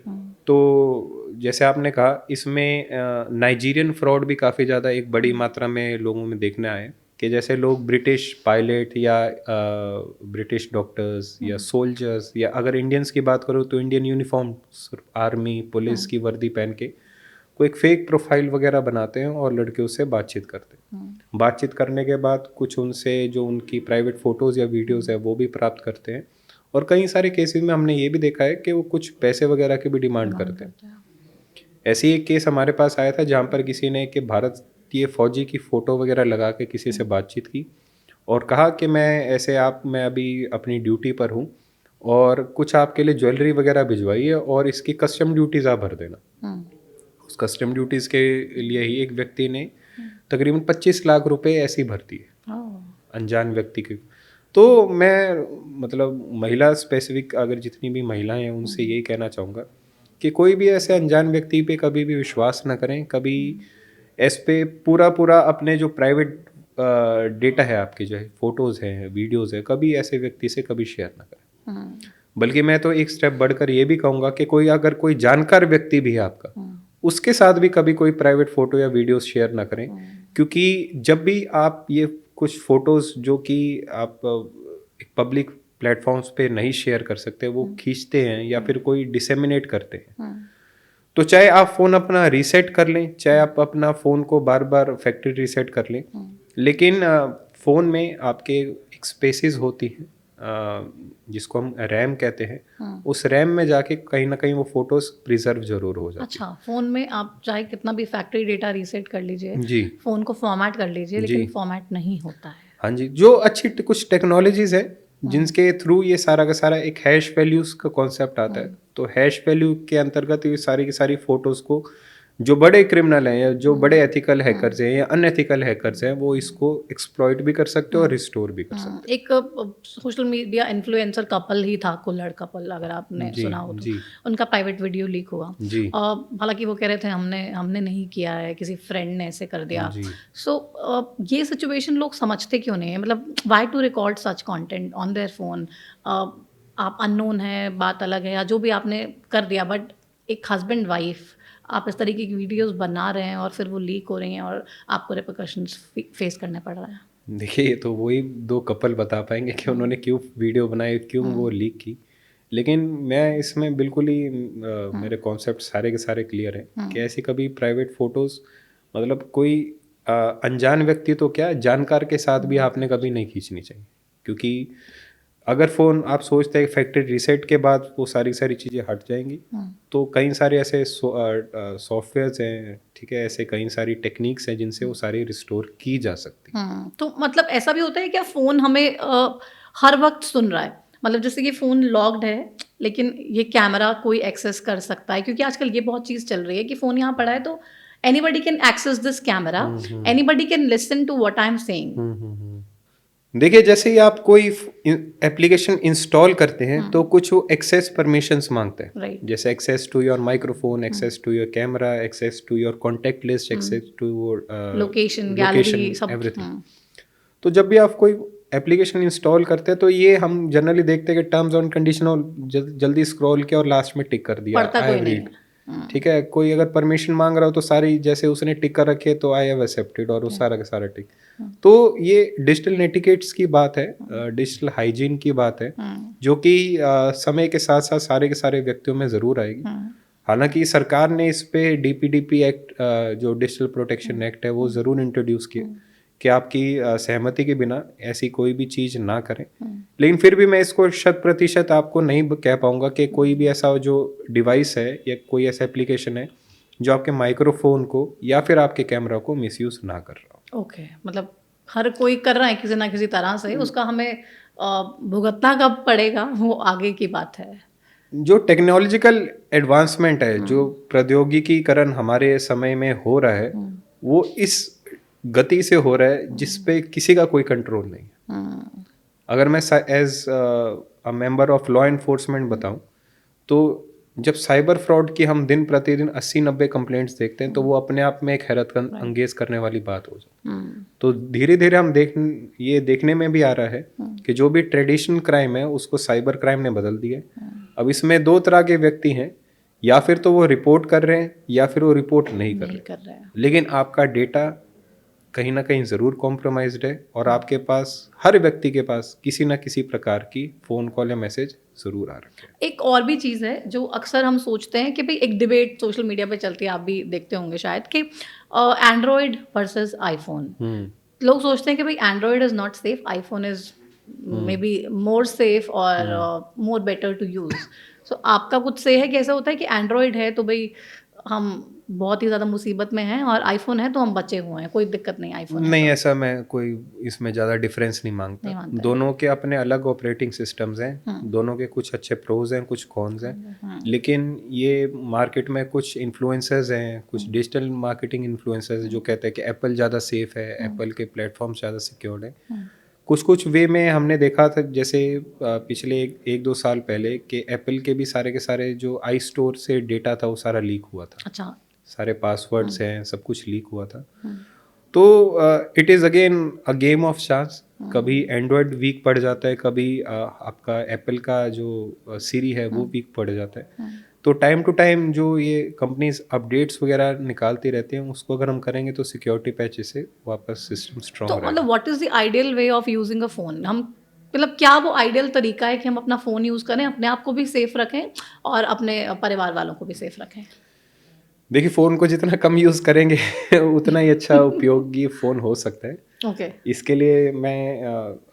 तो जैसे आपने कहा, इसमें नाइजीरियन फ्रॉड भी काफ़ी ज़्यादा एक बड़ी मात्रा में लोगों में देखने आए कि जैसे लोग ब्रिटिश पायलट या ब्रिटिश डॉक्टर्स या सोल्जर्स, या अगर इंडियंस की बात करो तो इंडियन यूनिफॉर्म, आर्मी पुलिस की वर्दी पहन के कोई एक फेक प्रोफाइल वगैरह बनाते हैं और लड़के उससे बातचीत करते हैं। बातचीत करने के बाद कुछ उनसे जो उनकी प्राइवेट फ़ोटोज़ या वीडियोज़ है वो भी प्राप्त करते हैं, और कई सारे केसेस में हमने ये भी देखा है कि वो कुछ पैसे वगैरह की भी डिमांड करते हैं। ऐसे ही एक केस हमारे पास आया था जहाँ पर किसी ने कि भारतीय फौजी की फ़ोटो वगैरह लगा के किसी से बातचीत की और कहा कि मैं अभी अपनी ड्यूटी पर हूँ और कुछ आपके लिए ज्वेलरी वगैरह भिजवाई है और इसकी कस्टम ड्यूटीज़ आप भर देना। उस कस्टम ड्यूटीज़ के लिए ही एक व्यक्ति ने तकरीबन 25 लाख रुपए ऐसी भरती है अनजान व्यक्ति की। तो मैं मतलब महिला स्पेसिफिक अगर जितनी भी महिलाएं हैं उनसे यही कहना चाहूँगा कि कोई भी ऐसे अनजान व्यक्ति पे कभी भी विश्वास ना करें, कभी इस पे पूरा अपने जो प्राइवेट डेटा है, आपके जो है फोटोज़ हैं, वीडियोज़ है, कभी ऐसे व्यक्ति से कभी शेयर ना करें। बल्कि मैं तो एक स्टेप बढ़कर ये भी कहूँगा कि अगर कोई जानकार व्यक्ति भी है आपका, उसके साथ भी कभी कोई प्राइवेट फ़ोटो या वीडियोस शेयर ना करें, क्योंकि जब भी आप ये कुछ फ़ोटोज़ जो कि आप एक पब्लिक प्लेटफॉर्म्स पे नहीं शेयर कर सकते, वो खींचते हैं या फिर कोई डिसेमिनेट करते हैं, तो चाहे आप फ़ोन अपना रीसेट कर लें, चाहे आप अपना फ़ोन को बार बार फैक्ट्री रीसेट कर लें, लेकिन फ़ोन में आपके एक स्पेसेस होती हैं जिसको हम रैम कहते हैं, उस रैम में जाके कहीं ना कहीं वो फोटोज प्रिजर्व जरूर हो जाती है। अच्छा, फ़ोन में आप चाहे कितना भी फैक्ट्री डेटा रीसेट कर लीजिए, जी, फ़ोन को फॉर्मेट कर लीजिए, लेकिन फॉर्मेट नहीं होता है। हाँ जी, जो अच्छी कुछ टेक्नोलॉजीज है जिनके थ्रू ये सारा का सारा एक हैश वैल्यूज का कॉन्सेप्ट आता है, तो हैश वैल्यू के अंतर्गत ये सारी की सारी फोटोज को जो बड़े क्रिमिनल हैं या जो बड़े एथिकल हैकर्स हैं या अनएथिकल हैकर्स हैं, वो इसको एक्सप्लॉइट भी कर सकते हैं और रिस्टोर भी कर सकते हैं। एक सोशल मीडिया इन्फ्लुएंसर कपल ही था, कुल्हड़ कपल, अगर आपने सुना हो तो। उनका प्राइवेट वीडियो लीक हुआ, हालांकि वो कह रहे थे हमने नहीं किया है, किसी फ्रेंड ने ऐसे कर दिया। सो ये सिचुएशन लोग समझते क्यों नहीं है? मतलब why to record such content on their phone? आप अननोन है, बात अलग है, या जो भी आपने कर दिया, बट एक हस्बैंड वाइफ आप इस तरीके की वीडियोस बना रहे हैं और फिर वो लीक हो रही हैं और आपको रिपरकशंस फेस करने पड़ रहा है। देखिए, ये तो वही दो कपल बता पाएंगे कि उन्होंने क्यों वीडियो बनाई, क्यों वो लीक की, लेकिन मैं इसमें बिल्कुल ही मेरे कॉन्सेप्ट सारे के सारे क्लियर हैं कि ऐसी कभी प्राइवेट फ़ोटोज़, मतलब कोई अनजान व्यक्ति तो क्या, जानकार के साथ भी आपने कभी नहीं खींचनी चाहिए। क्योंकि अगर फ़ोन आप सोचते हैं फैक्ट्री रीसेट के बाद वो सारी चीज़ें हट जाएंगी, तो कई सारे ऐसे सॉफ्टवेयर्स हैं, ठीक है, ऐसे कई सारी टेक्निक्स हैं जिनसे वो सारी रिस्टोर की जा सकती है। तो मतलब ऐसा भी होता है क्या फ़ोन हमें हर वक्त सुन रहा है? मतलब जैसे कि फ़ोन लॉक्ड है लेकिन ये कैमरा कोई एक्सेस कर सकता है, क्योंकि आजकल ये बहुत चीज़ चल रही है कि फ़ोन यहाँ पड़ा है तो anybody can access this camera, anybody can listen to what I am saying. देखिए, जैसे ही आप कोई एप्लीकेशन इंस्टॉल करते हैं तो कुछ वो एक्सेस परमिशंस मांगते हैं, जैसे access to your microphone, access to your camera, access to your contact list, access to location, gallery, सब एवरीथिंग। तो जब भी आप कोई एप्लीकेशन इंस्टॉल करते हैं तो ये हम जनरली देखते हैं कि टर्म्स एंड कंडीशन और जल्दी स्क्रॉल किया और लास्ट में टिक कर दिया, आई हैव रीड, ठीक है। कोई अगर परमिशन मांग रहा हो तो सारी जैसे उसने टिक कर रखे तो आई हैव एक्सेप्टेड और वो सारा का सारा टिक। तो ये डिजिटल नेटिकेट्स की बात है, डिजिटल हाइजीन की बात है, जो कि समय के साथ साथ सारे के सारे व्यक्तियों में ज़रूर आएगी। हालांकि सरकार ने इस पे DPDP एक्ट, जो डिजिटल प्रोटेक्शन एक्ट है, वो ज़रूर इंट्रोड्यूस किया कि आपकी सहमति के बिना ऐसी कोई भी चीज़ ना करें। लेकिन फिर भी मैं इसको 100% आपको नहीं कह पाऊंगा कि कोई भी ऐसा जो डिवाइस है या कोई ऐसा एप्लीकेशन है जो आपके माइक्रोफोन को या फिर आपके कैमरा को मिसयूज़ ना कर रहा हो। ओके, मतलब हर कोई कर रहा है किसी ना किसी तरह से, उसका हमें भुगतना कब पड़ेगा वो आगे की बात है। जो टेक्नोलॉजिकल एडवांसमेंट है, जो प्रौद्योगिकीकरण हमारे समय में हो रहा है, वो इस गति से हो रहा है जिस पे किसी का कोई कंट्रोल नहीं है। अगर मैं as a member of law enforcement बताऊं तो जब साइबर फ्रॉड की हम दिन प्रतिदिन 80-90 कंप्लेंट्स देखते हैं तो वो अपने आप में एक हैरत अंगेज करने वाली बात हो जाती है। तो धीरे धीरे हम ये देखने में भी आ रहा है कि जो भी ट्रेडिशनल क्राइम है उसको साइबर क्राइम ने बदल दिया है। अब इसमें दो तरह के व्यक्ति हैं, या फिर तो वो रिपोर्ट कर रहे हैं या फिर वो रिपोर्ट नहीं कर नहीं रहे, कर रहे हैं। लेकिन आपका डेटा कहीं ना कहीं ज़रूर कॉम्प्रोमाइज्ड है और आपके पास, हर व्यक्ति के पास किसी ना किसी प्रकार की फ़ोन कॉल या मैसेज ज़रूर आ रखे हैं। एक और भी चीज़ है जो अक्सर हम सोचते हैं कि भाई एक डिबेट सोशल मीडिया पे चलती है, आप भी देखते होंगे शायद, कि एंड्रॉयड वर्सेस आईफोन। लोग सोचते हैं कि भाई Android is not safe, iPhone is may be more safe और मोर बेटर टू यूज़। सो आपका कुछ से है कि ऐसा होता है कि एंड्रॉयड है तो भाई हम बहुत ही ज़्यादा मुसीबत में हैं, और आईफोन है तो हम बचे हुए हैं, कोई दिक्कत नहीं आईफोन है नहीं, तो। ऐसा मैं कोई इसमें ज़्यादा डिफरेंस नहीं मांगता। नहीं मानते हैं। दोनों के अपने अलग ऑपरेटिंग सिस्टम्स हैं, दोनों के कुछ अच्छे प्रोज हैं, कुछ कॉन्स हैं, लेकिन ये मार्केट में कुछ इन्फ्लुएंसर्स हैं, कुछ डिजिटल मार्केटिंग इन्फ्लुएंसर्स हैं जो कहते हैं कि एप्पल ज़्यादा सेफ है, एप्पल के प्लेटफॉर्म ज़्यादा सिक्योर्ड है। कुछ कुछ वे में हमने देखा था, जैसे पिछले एक दो साल पहले, कि एप्पल के भी सारे जो आई स्टोर से डेटा था वो सारा लीक हुआ था, अच्छा। सारे पासवर्ड्स हैं, सब कुछ लीक हुआ था। तो it is again a game of chance, कभी एंड्रॉयड वीक पड़ जाता है, कभी आपका एप्पल का जो सीरी है वो वीक पड़ जाता है। तो टाइम टू टाइम जो ये कंपनीज अपडेट्स वगैरह निकालती रहती हैं, उसको अगर हम करेंगे तो सिक्योरिटी पैच से वापस सिस्टम तो स्ट्रॉन्ग मतलब रहेगा। What is the ideal way of using a phone? हम मतलब क्या वो आइडियल तरीका है कि हम अपना फ़ोन यूज़ करें, अपने आप को भी सेफ रखें और अपने परिवार वालों को भी सेफ रखें? देखिए, फ़ोन को जितना कम यूज़ करेंगे उतना ही अच्छा उपयोगी फ़ोन हो सकता है। ओके। इसके लिए मैं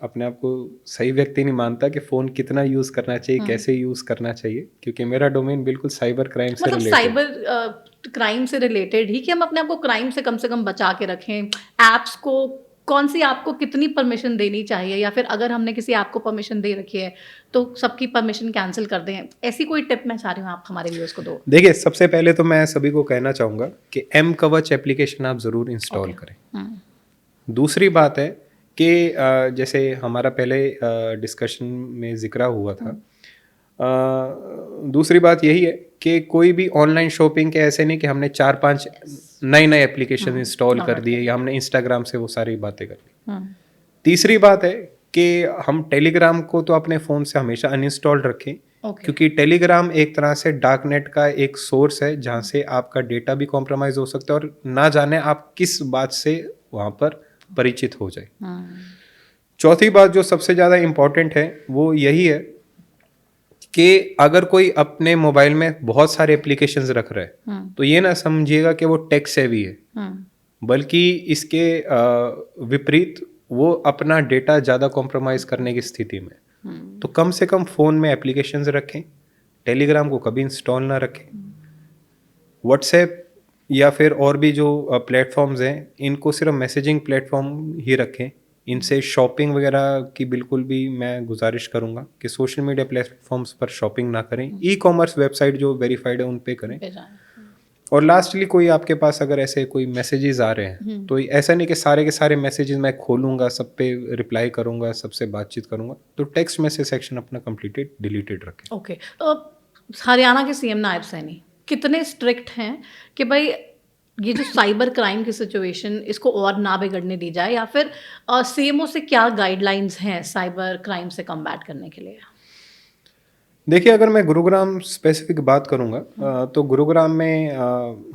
अपने आप को सही व्यक्ति नहीं मानता कि फ़ोन कितना यूज़ करना चाहिए, कैसे यूज़ करना चाहिए, क्योंकि मेरा डोमेन बिल्कुल साइबर क्राइम से मतलब रिलेटेड। साइबर क्राइम से रिलेटेड ही, कि हम अपने आप को क्राइम से कम बचा के रखें। ऐप्स को कौन-सी ऐप को कितनी परमिशन देनी चाहिए, या फिर अगर हमने किसी ऐप को परमिशन दे रखी है, तो सबकी परमिशन कैंसल कर दें? ऐसी कोई टिप मैं चाह रही हूँ आप हमारे व्यूअर्स को दो। देखिए, सबसे पहले तो मैं सभी को कहना चाहूँगा कि एम कवच एप्लीकेशन आप ज़रूर इंस्टॉल ओके। करें। हुँ। दूसरी बात है कि जैसे हमारा पहले डिस्कशन में ज़िक्र हुआ था, दूसरी बात यही है कि कोई भी ऑनलाइन शॉपिंग के ऐसे नहीं कि हमने 4-5 नए एप्लीकेशन इंस्टॉल कर डाउनलोड दिए कर या हमने इंस्टाग्राम से वो सारी बातें कर ली। हुँ। तीसरी बात है कि हम टेलीग्राम को तो अपने फ़ोन से हमेशा अनइंस्टॉल रखें, ओके। क्योंकि टेलीग्राम एक तरह से डार्क नेट का एक सोर्स है जहाँ से आपका डेटा भी कॉम्प्रोमाइज़ हो सकता है और ना जाने आप किस बात से वहाँ पर परिचित हो जाए। हुँ। चौथी बात जो सबसे ज़्यादा इम्पॉर्टेंट है वो यही है कि अगर कोई अपने मोबाइल में बहुत सारे एप्लीकेशंस रख रहा है, तो ये ना समझिएगा कि वो टेक सेवी है, हुँ। बल्कि इसके विपरीत वो अपना डेटा ज़्यादा कॉम्प्रोमाइज़ करने की स्थिति में। तो कम से कम फ़ोन में एप्लीकेशंस रखें, टेलीग्राम को कभी इंस्टॉल ना रखें, व्हाट्सएप या फिर और भी जो प्लेटफॉर्म्स हैं इनको सिर्फ मैसेजिंग प्लेटफॉर्म ही रखें। इनसे शॉपिंग वगैरह की बिल्कुल भी मैं गुजारिश करूंगा कि सोशल मीडिया प्लेटफॉर्म्स पर शॉपिंग ना करें, ई कॉमर्स वेबसाइट जो वेरीफाइड है उन पे करें। पे जाएँ। और लास्टली कोई आपके पास अगर ऐसे कोई मैसेजेस आ रहे हैं, तो ऐसा नहीं कि सारे के सारे मैसेजेस मैं खोलूंगा, सब पे रिप्लाई करूंगा, सबसे बातचीत करूंगा, तो टेक्स्ट मैसेज सेक्शन अपना कंप्लीटेड डिलीटेड रखें। ओके। हरियाणा के सीएम नायब सैनी कितने स्ट्रिक्ट हैं कि भाई ये जो साइबर क्राइम की सिचुएशन इसको और ना बिगड़ने दी जाए, या फिर सीएमओ से क्या गाइडलाइंस हैं साइबर क्राइम से कम्बैट करने के लिए? देखिए, अगर मैं गुरुग्राम स्पेसिफिक बात करूंगा, तो गुरुग्राम में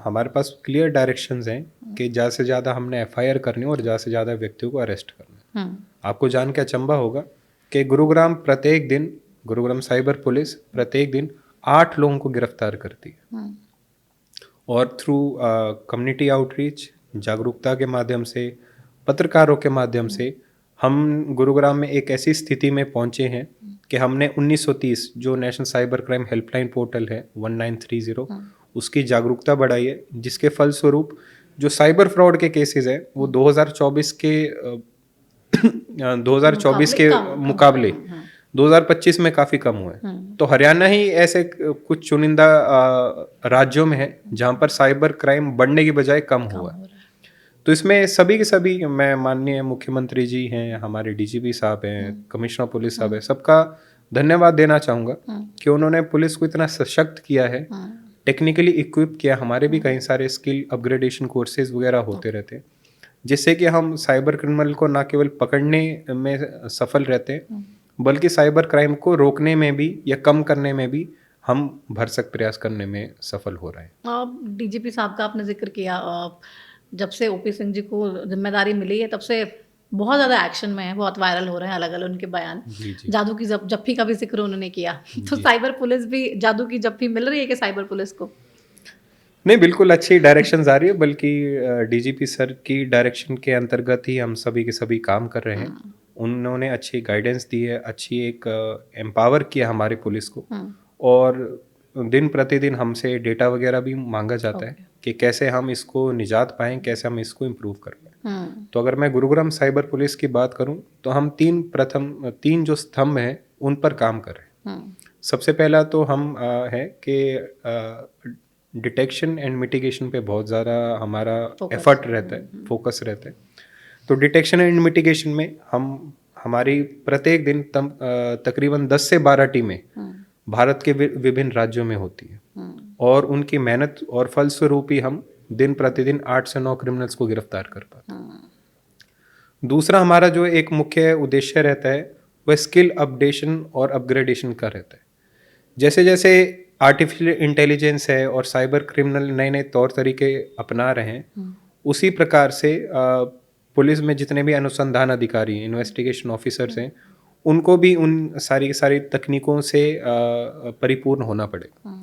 हमारे पास क्लियर डायरेक्शंस हैं कि ज़्यादा से ज़्यादा हमने एफआईआर करनी है और ज़्यादा से ज़्यादा व्यक्तियों को अरेस्ट करना है। आपको जान के अचंभा होगा कि गुरुग्राम साइबर पुलिस प्रत्येक दिन 8 लोगों को गिरफ्तार करती है, और थ्रू कम्युनिटी आउटरीच, जागरूकता के माध्यम से, पत्रकारों के माध्यम से हम गुरुग्राम में एक ऐसी स्थिति में पहुंचे हैं कि हमने 1930 जो national cyber crime helpline portal है 1930, उसकी जागरूकता बढ़ाई है, जिसके फलस्वरूप जो साइबर फ्रॉड के केसेस हैं वो 2024 के मुकाबले 2025 में काफ़ी कम हुए। तो हरियाणा ही ऐसे कुछ चुनिंदा राज्यों में है जहाँ पर साइबर क्राइम बढ़ने की बजाय कम हुआ है। तो इसमें सभी के सभी, मैं माननीय मुख्यमंत्री जी हैं, हमारे डीजीपी साहब हैं, कमिश्नर पुलिस साहब हैं, सबका धन्यवाद देना चाहूँगा कि उन्होंने पुलिस को इतना सशक्त किया है, टेक्निकली इक्विप किया। हमारे भी कई सारे स्किल अपग्रेडेशन कोर्सेज वगैरह होते रहते हैं, जिससे कि हम साइबर क्रिमिनल को ना केवल पकड़ने में सफल रहते हैं, बल्कि साइबर क्राइम को रोकने में भी या कम करने में भी हम भरसक प्रयास करने में सफल हो रहे हैं। डीजीपी साहब का आपने जिक्र किया, जब से ओपी सिंह जी को जिम्मेदारी मिली है तब से बहुत ज़्यादा एक्शन में है, बहुत वायरल हो रहे हैं अलग अलग उनके बयान। जी जी जादू की जप्फी का भी जिक्र उन्होंने किया तो जी। साइबर पुलिस भी जादू की जप्फी मिल रही है कि साइबर पुलिस को? नहीं, बिल्कुल अच्छी डायरेक्शन आ रही है, बल्कि डीजीपी सर की डायरेक्शन के अंतर्गत ही हम सभी के सभी काम कर रहे हैं। उन्होंने अच्छी गाइडेंस दी है, अच्छी एक एम्पावर किया हमारी पुलिस को, और दिन प्रतिदिन हमसे डेटा वगैरह भी मांगा जाता है कि कैसे हम इसको निजात पाएं, कैसे हम इसको इम्प्रूव कर पाएं। तो अगर मैं गुरुग्राम साइबर पुलिस की बात करूं तो हम तीन जो स्तंभ हैं उन पर काम कर रहे हैं। सबसे पहला तो हम है कि डिटेक्शन एंड मिटिगेशन पे बहुत ज़्यादा हमारा एफर्ट रहता है, फोकस रहता है। तो डिटेक्शन एंड मिटिगेशन में हम हमारी प्रत्येक दिन तकरीबन 10 से 12 टीमें भारत के विभिन्न राज्यों में होती है, और उनकी मेहनत और फलस्वरूप ही हम दिन प्रतिदिन 8 से 9 क्रिमिनल्स को गिरफ्तार कर पाते हैं। दूसरा हमारा जो एक मुख्य उद्देश्य रहता है वह स्किल अपडेशन और अपग्रेडेशन का रहता है। जैसे जैसे आर्टिफिशियल इंटेलिजेंस है और साइबर क्रिमिनल नए नए तौर तरीके अपना रहे हैं, उसी प्रकार से पुलिस में जितने भी अनुसंधान अधिकारी, इन्वेस्टिगेशन ऑफिसर्स हैं, उनको भी उन सारी सारी तकनीकों से परिपूर्ण होना पड़ेगा।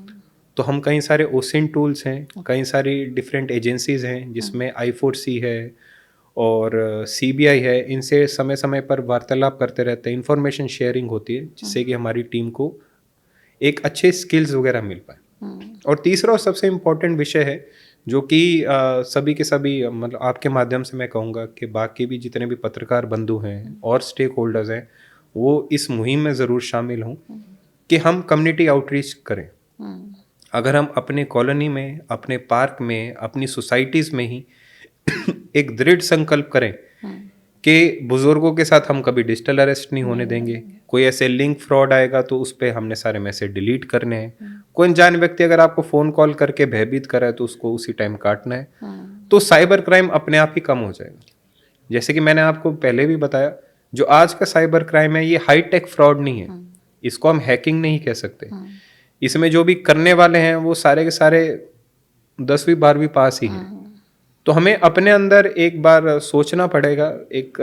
तो हम कई सारे ओसिन टूल्स हैं, कई सारी डिफरेंट एजेंसीज हैं जिसमें I4C है और CBI है, इनसे समय समय पर वार्तालाप करते रहते हैं, इंफॉर्मेशन शेयरिंग होती है जिससे कि हमारी टीम को एक अच्छे स्किल्स वगैरह मिल पाए। और तीसरा और सबसे इम्पोर्टेंट विषय है जो कि सभी के सभी, मतलब आपके माध्यम से मैं कहूँगा कि बाकी भी जितने भी पत्रकार बंधु हैं और स्टेक होल्डर्स हैं वो इस मुहिम में ज़रूर शामिल हों कि हम कम्युनिटी आउटरीच करें। अगर हम अपने कॉलोनी में, अपने पार्क में, अपनी सोसाइटीज़ में ही एक दृढ़ संकल्प करें कि बुजुर्गों के साथ हम कभी डिजिटल अरेस्ट नहीं होने देंगे, कोई ऐसे लिंक फ्रॉड आएगा तो उस पर हमने सारे मैसेज डिलीट करने हैं, कोई अनजान व्यक्ति अगर आपको फ़ोन कॉल करके भयभीत करे तो उसको उसी टाइम काटना है, तो साइबर क्राइम अपने आप ही कम हो जाएगा। जैसे कि मैंने आपको पहले भी बताया, जो आज का साइबर क्राइम है ये हाई टेक फ्रॉड नहीं है, इसको हम हैकिंग नहीं कह सकते। इसमें जो भी करने वाले हैं वो सारे के सारे 10वीं 12वीं पास ही हैं। तो हमें अपने अंदर एक बार सोचना पड़ेगा, एक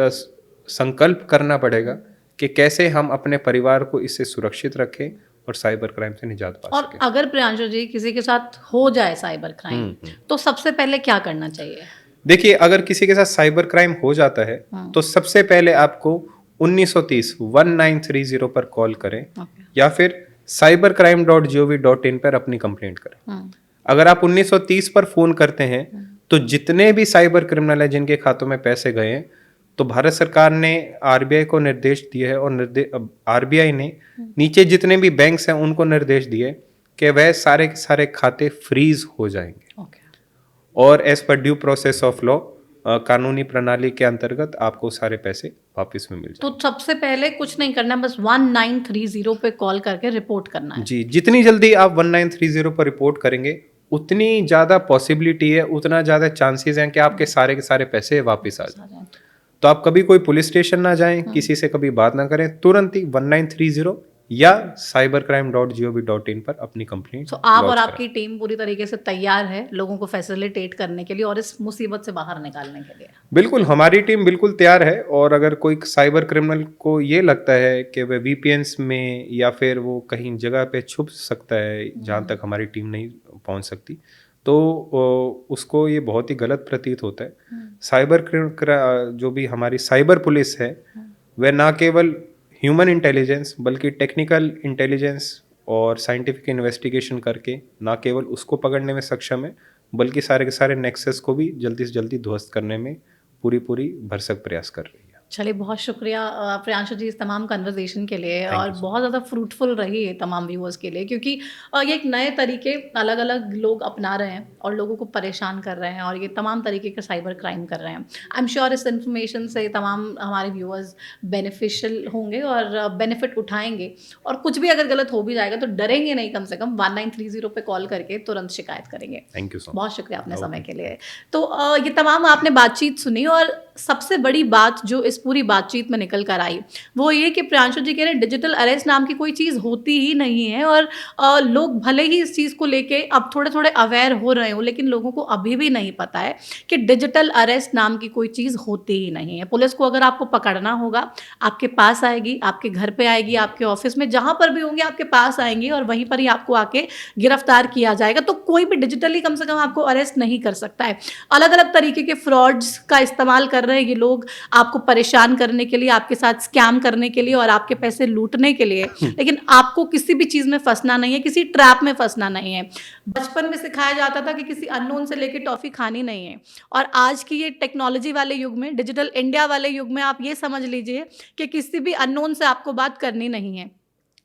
संकल्प करना पड़ेगा कि कैसे हम अपने परिवार को इससे सुरक्षित रखें और साइबर क्राइम से निजात पा और सकें। अगर प्रियांशु जी किसी के साथ हो जाए साइबर क्राइम तो सबसे पहले क्या करना चाहिए? देखिए, अगर किसी के साथ साइबर क्राइम हो जाता है तो सबसे पहले आपको 1930 पर कॉल करें या फिर cybercrime.gov.in पर अपनी कंप्लेंट करें। अगर आप 1930 पर फोन करते हैं तो जितने भी साइबर क्रिमिनल हैं जिनके खातों में पैसे गए हैं, तो भारत सरकार ने RBI को निर्देश दिए है और RBI ने नीचे जितने भी बैंक्स हैं उनको निर्देश दिए कि वह सारे के सारे खाते फ्रीज हो जाएंगे और as per due process of law, कानूनी प्रणाली के अंतर्गत आपको सारे पैसे वापस में मिल जाएंगे। तो सबसे पहले कुछ नहीं करना, बस 1930 पे कॉल करके रिपोर्ट करना है। जी, जितनी जल्दी आप 1930 पर रिपोर्ट करेंगे उतनी ज़्यादा पॉसिबिलिटी है, उतना ज़्यादा चांसेस हैं कि आपके सारे के सारे पैसे वापस आ जाएं। तो आप कभी कोई पुलिस स्टेशन ना जाएं, किसी से कभी बात ना करें, तुरंत ही 1930 या cybercrime.gov.in पर अपनी कंप्लेंट। तो आप और आपकी टीम पूरी तरीके से तैयार है लोगों को फैसिलिटेट करने के लिए और इस मुसीबत से बाहर निकालने के लिए? बिल्कुल, हमारी टीम बिल्कुल तैयार है। और अगर कोई साइबर क्रिमिनल को ये लगता है कि वह VPNs में या फिर वो कहीं जगह पे छुप सकता है जहाँ तक हमारी टीम नहीं पहुँच सकती, तो उसको ये बहुत ही गलत प्रतीत होता है। जो भी हमारी साइबर पुलिस है वह ना केवल ह्यूमन इंटेलिजेंस बल्कि टेक्निकल इंटेलिजेंस और साइंटिफिक इन्वेस्टिगेशन करके ना केवल उसको पकड़ने में सक्षम है बल्कि सारे के सारे नेक्सस को भी जल्दी से जल्दी ध्वस्त करने में पूरी भरसक प्रयास कर रही है। चलिए, बहुत शुक्रिया प्रियांशु जी इस तमाम कन्वर्सेशन के लिए, और बहुत ज़्यादा फ्रूटफुल रही है तमाम व्यूअर्स के लिए, क्योंकि ये एक नए तरीके अलग अलग लोग अपना रहे हैं और लोगों को परेशान कर रहे हैं और ये तमाम तरीके के साइबर क्राइम कर रहे हैं। आई एम श्योर इस इन्फॉर्मेशन से तमाम हमारे व्यूअर्स बेनिफिशियल होंगे और बेनिफिट उठाएंगे, और कुछ भी अगर गलत हो भी जाएगा तो डरेंगे नहीं, कम से कम 1930 पे कॉल करके तुरंत शिकायत करेंगे। थैंक यू सो मच, बहुत शुक्रिया अपने समय के लिए। तो ये तमाम आपने बातचीत सुनी, और सबसे बड़ी बात जो इस पूरी बातचीत में निकल कर आई वो ये कि प्रियांशु जी कह रहे हैं डिजिटल अरेस्ट नाम की कोई चीज़ होती ही नहीं है, और लोग भले ही इस चीज़ को लेके अब थोड़े थोड़े अवेयर हो रहे हो, लेकिन लोगों को अभी भी नहीं पता है कि डिजिटल अरेस्ट नाम की कोई चीज़ होती ही नहीं है। पुलिस को अगर आपको पकड़ना होगा, आपके पास आएगी, आपके घर पे आएगी, आपके ऑफिस में जहाँ पर भी होंगे आपके पास आएंगी और वहीं पर ही आपको आके गिरफ्तार किया जाएगा। तो कोई भी डिजिटली कम से कम आपको अरेस्ट नहीं कर सकता है। अलग अलग तरीके के फ्रॉड्स का इस्तेमाल कर रहे हैं ये लोग आपको परेशान करने के लिए, आपके साथ स्कैम करने के लिए और आपके पैसे लूटने के लिए, लेकिन आपको किसी भी चीज़ में फंसना नहीं है, किसी ट्रैप में फंसना नहीं है। बचपन में सिखाया जाता था कि किसी अननोन से लेके टॉफ़ी खानी नहीं है, और आज की ये टेक्नोलॉजी वाले युग में, डिजिटल इंडिया वाले युग में आप ये समझ लीजिए कि किसी भी अननोन से आपको बात करनी नहीं है।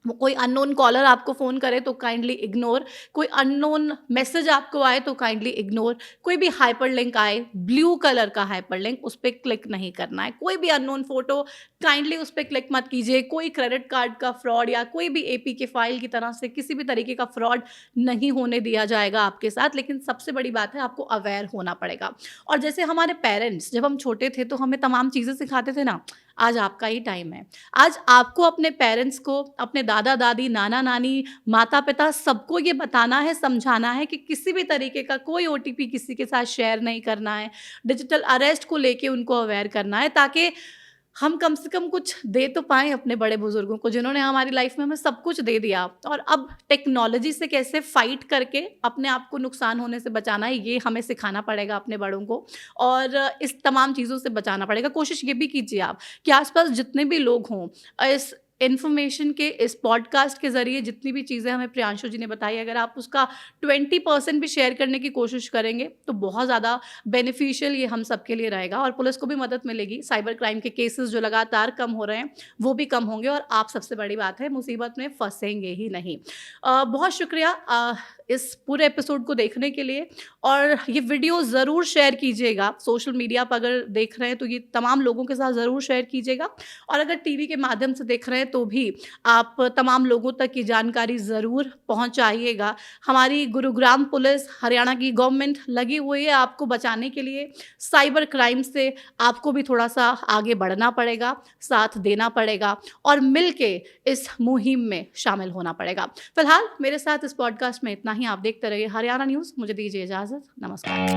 वो कोई अननोन कॉलर आपको फ़ोन करे तो काइंडली इग्नोर, कोई अननोन मैसेज आपको आए तो काइंडली इग्नोर, कोई भी हाइपरलिंक आए, ब्लू कलर का हाइपरलिंक, उस पे क्लिक नहीं करना है। कोई भी अननोन फ़ोटो काइंडली उस पे क्लिक मत कीजिए। कोई क्रेडिट कार्ड का फ्रॉड या कोई भी एपीके फाइल की तरह से किसी भी तरीके का फ्रॉड नहीं होने दिया जाएगा आपके साथ। लेकिन सबसे बड़ी बात है, आपको अवेयर होना पड़ेगा। और जैसे हमारे पेरेंट्स जब हम छोटे थे तो हमें तमाम चीज़ें सिखाते थे ना, आज आपका ही टाइम है। आज आपको अपने पेरेंट्स को, अपने दादा-दादी, नाना-नानी, माता-पिता सबको ये बताना है, समझाना है कि किसी भी तरीके का कोई ओटीपी किसी के साथ शेयर नहीं करना है। डिजिटल अरेस्ट को लेके उनको अवेयर करना है, ताकि हम कम से कम कुछ दे तो पाएँ अपने बड़े-बुज़ुर्गों को, जिन्होंने हमारी लाइफ़ में हमें सब कुछ दे दिया। और अब टेक्नोलॉजी से कैसे फ़ाइट करके अपने आप को नुकसान होने से बचाना है, ये हमें सिखाना पड़ेगा अपने बड़ों को, और इस तमाम चीज़ों से बचाना पड़ेगा। कोशिश ये भी कीजिए आप कि आस-पास जितने भी लोग हों, इस इन्फॉर्मेशन के, इस पॉडकास्ट के ज़रिए जितनी भी चीज़ें हमें प्रियांशु जी ने बताई, अगर आप उसका 20% भी शेयर करने की कोशिश करेंगे तो बहुत ज़्यादा बेनिफिशियल ये हम सबके लिए रहेगा, और पुलिस को भी मदद मिलेगी। साइबर क्राइम के केसेस जो लगातार कम हो रहे हैं वो भी कम होंगे, और आप, सबसे बड़ी बात है, मुसीबत में फंसेंगे ही नहीं। बहुत शुक्रिया इस पूरे एपिसोड को देखने के लिए, और ये वीडियो ज़रूर शेयर कीजिएगा। सोशल मीडिया पर अगर देख रहे हैं तो ये तमाम लोगों के साथ ज़रूर शेयर कीजिएगा, और अगर टीवी के माध्यम से देख रहे हैं तो भी आप तमाम लोगों तक ये जानकारी ज़रूर पहुंचाइएगा। हमारी गुरुग्राम पुलिस, हरियाणा की गवर्नमेंट लगी हुई है आपको बचाने के लिए। साइबर क्राइम से आपको भी थोड़ा सा आगे बढ़ना पड़ेगा, साथ देना पड़ेगा, और मिल के इस मुहिम में शामिल होना पड़ेगा। फिलहाल मेरे साथ इस पॉडकास्ट में इतना ही। आप देखते रहिए हरियाणा न्यूज़। मुझे दीजिए इजाज़त। नमस्कार।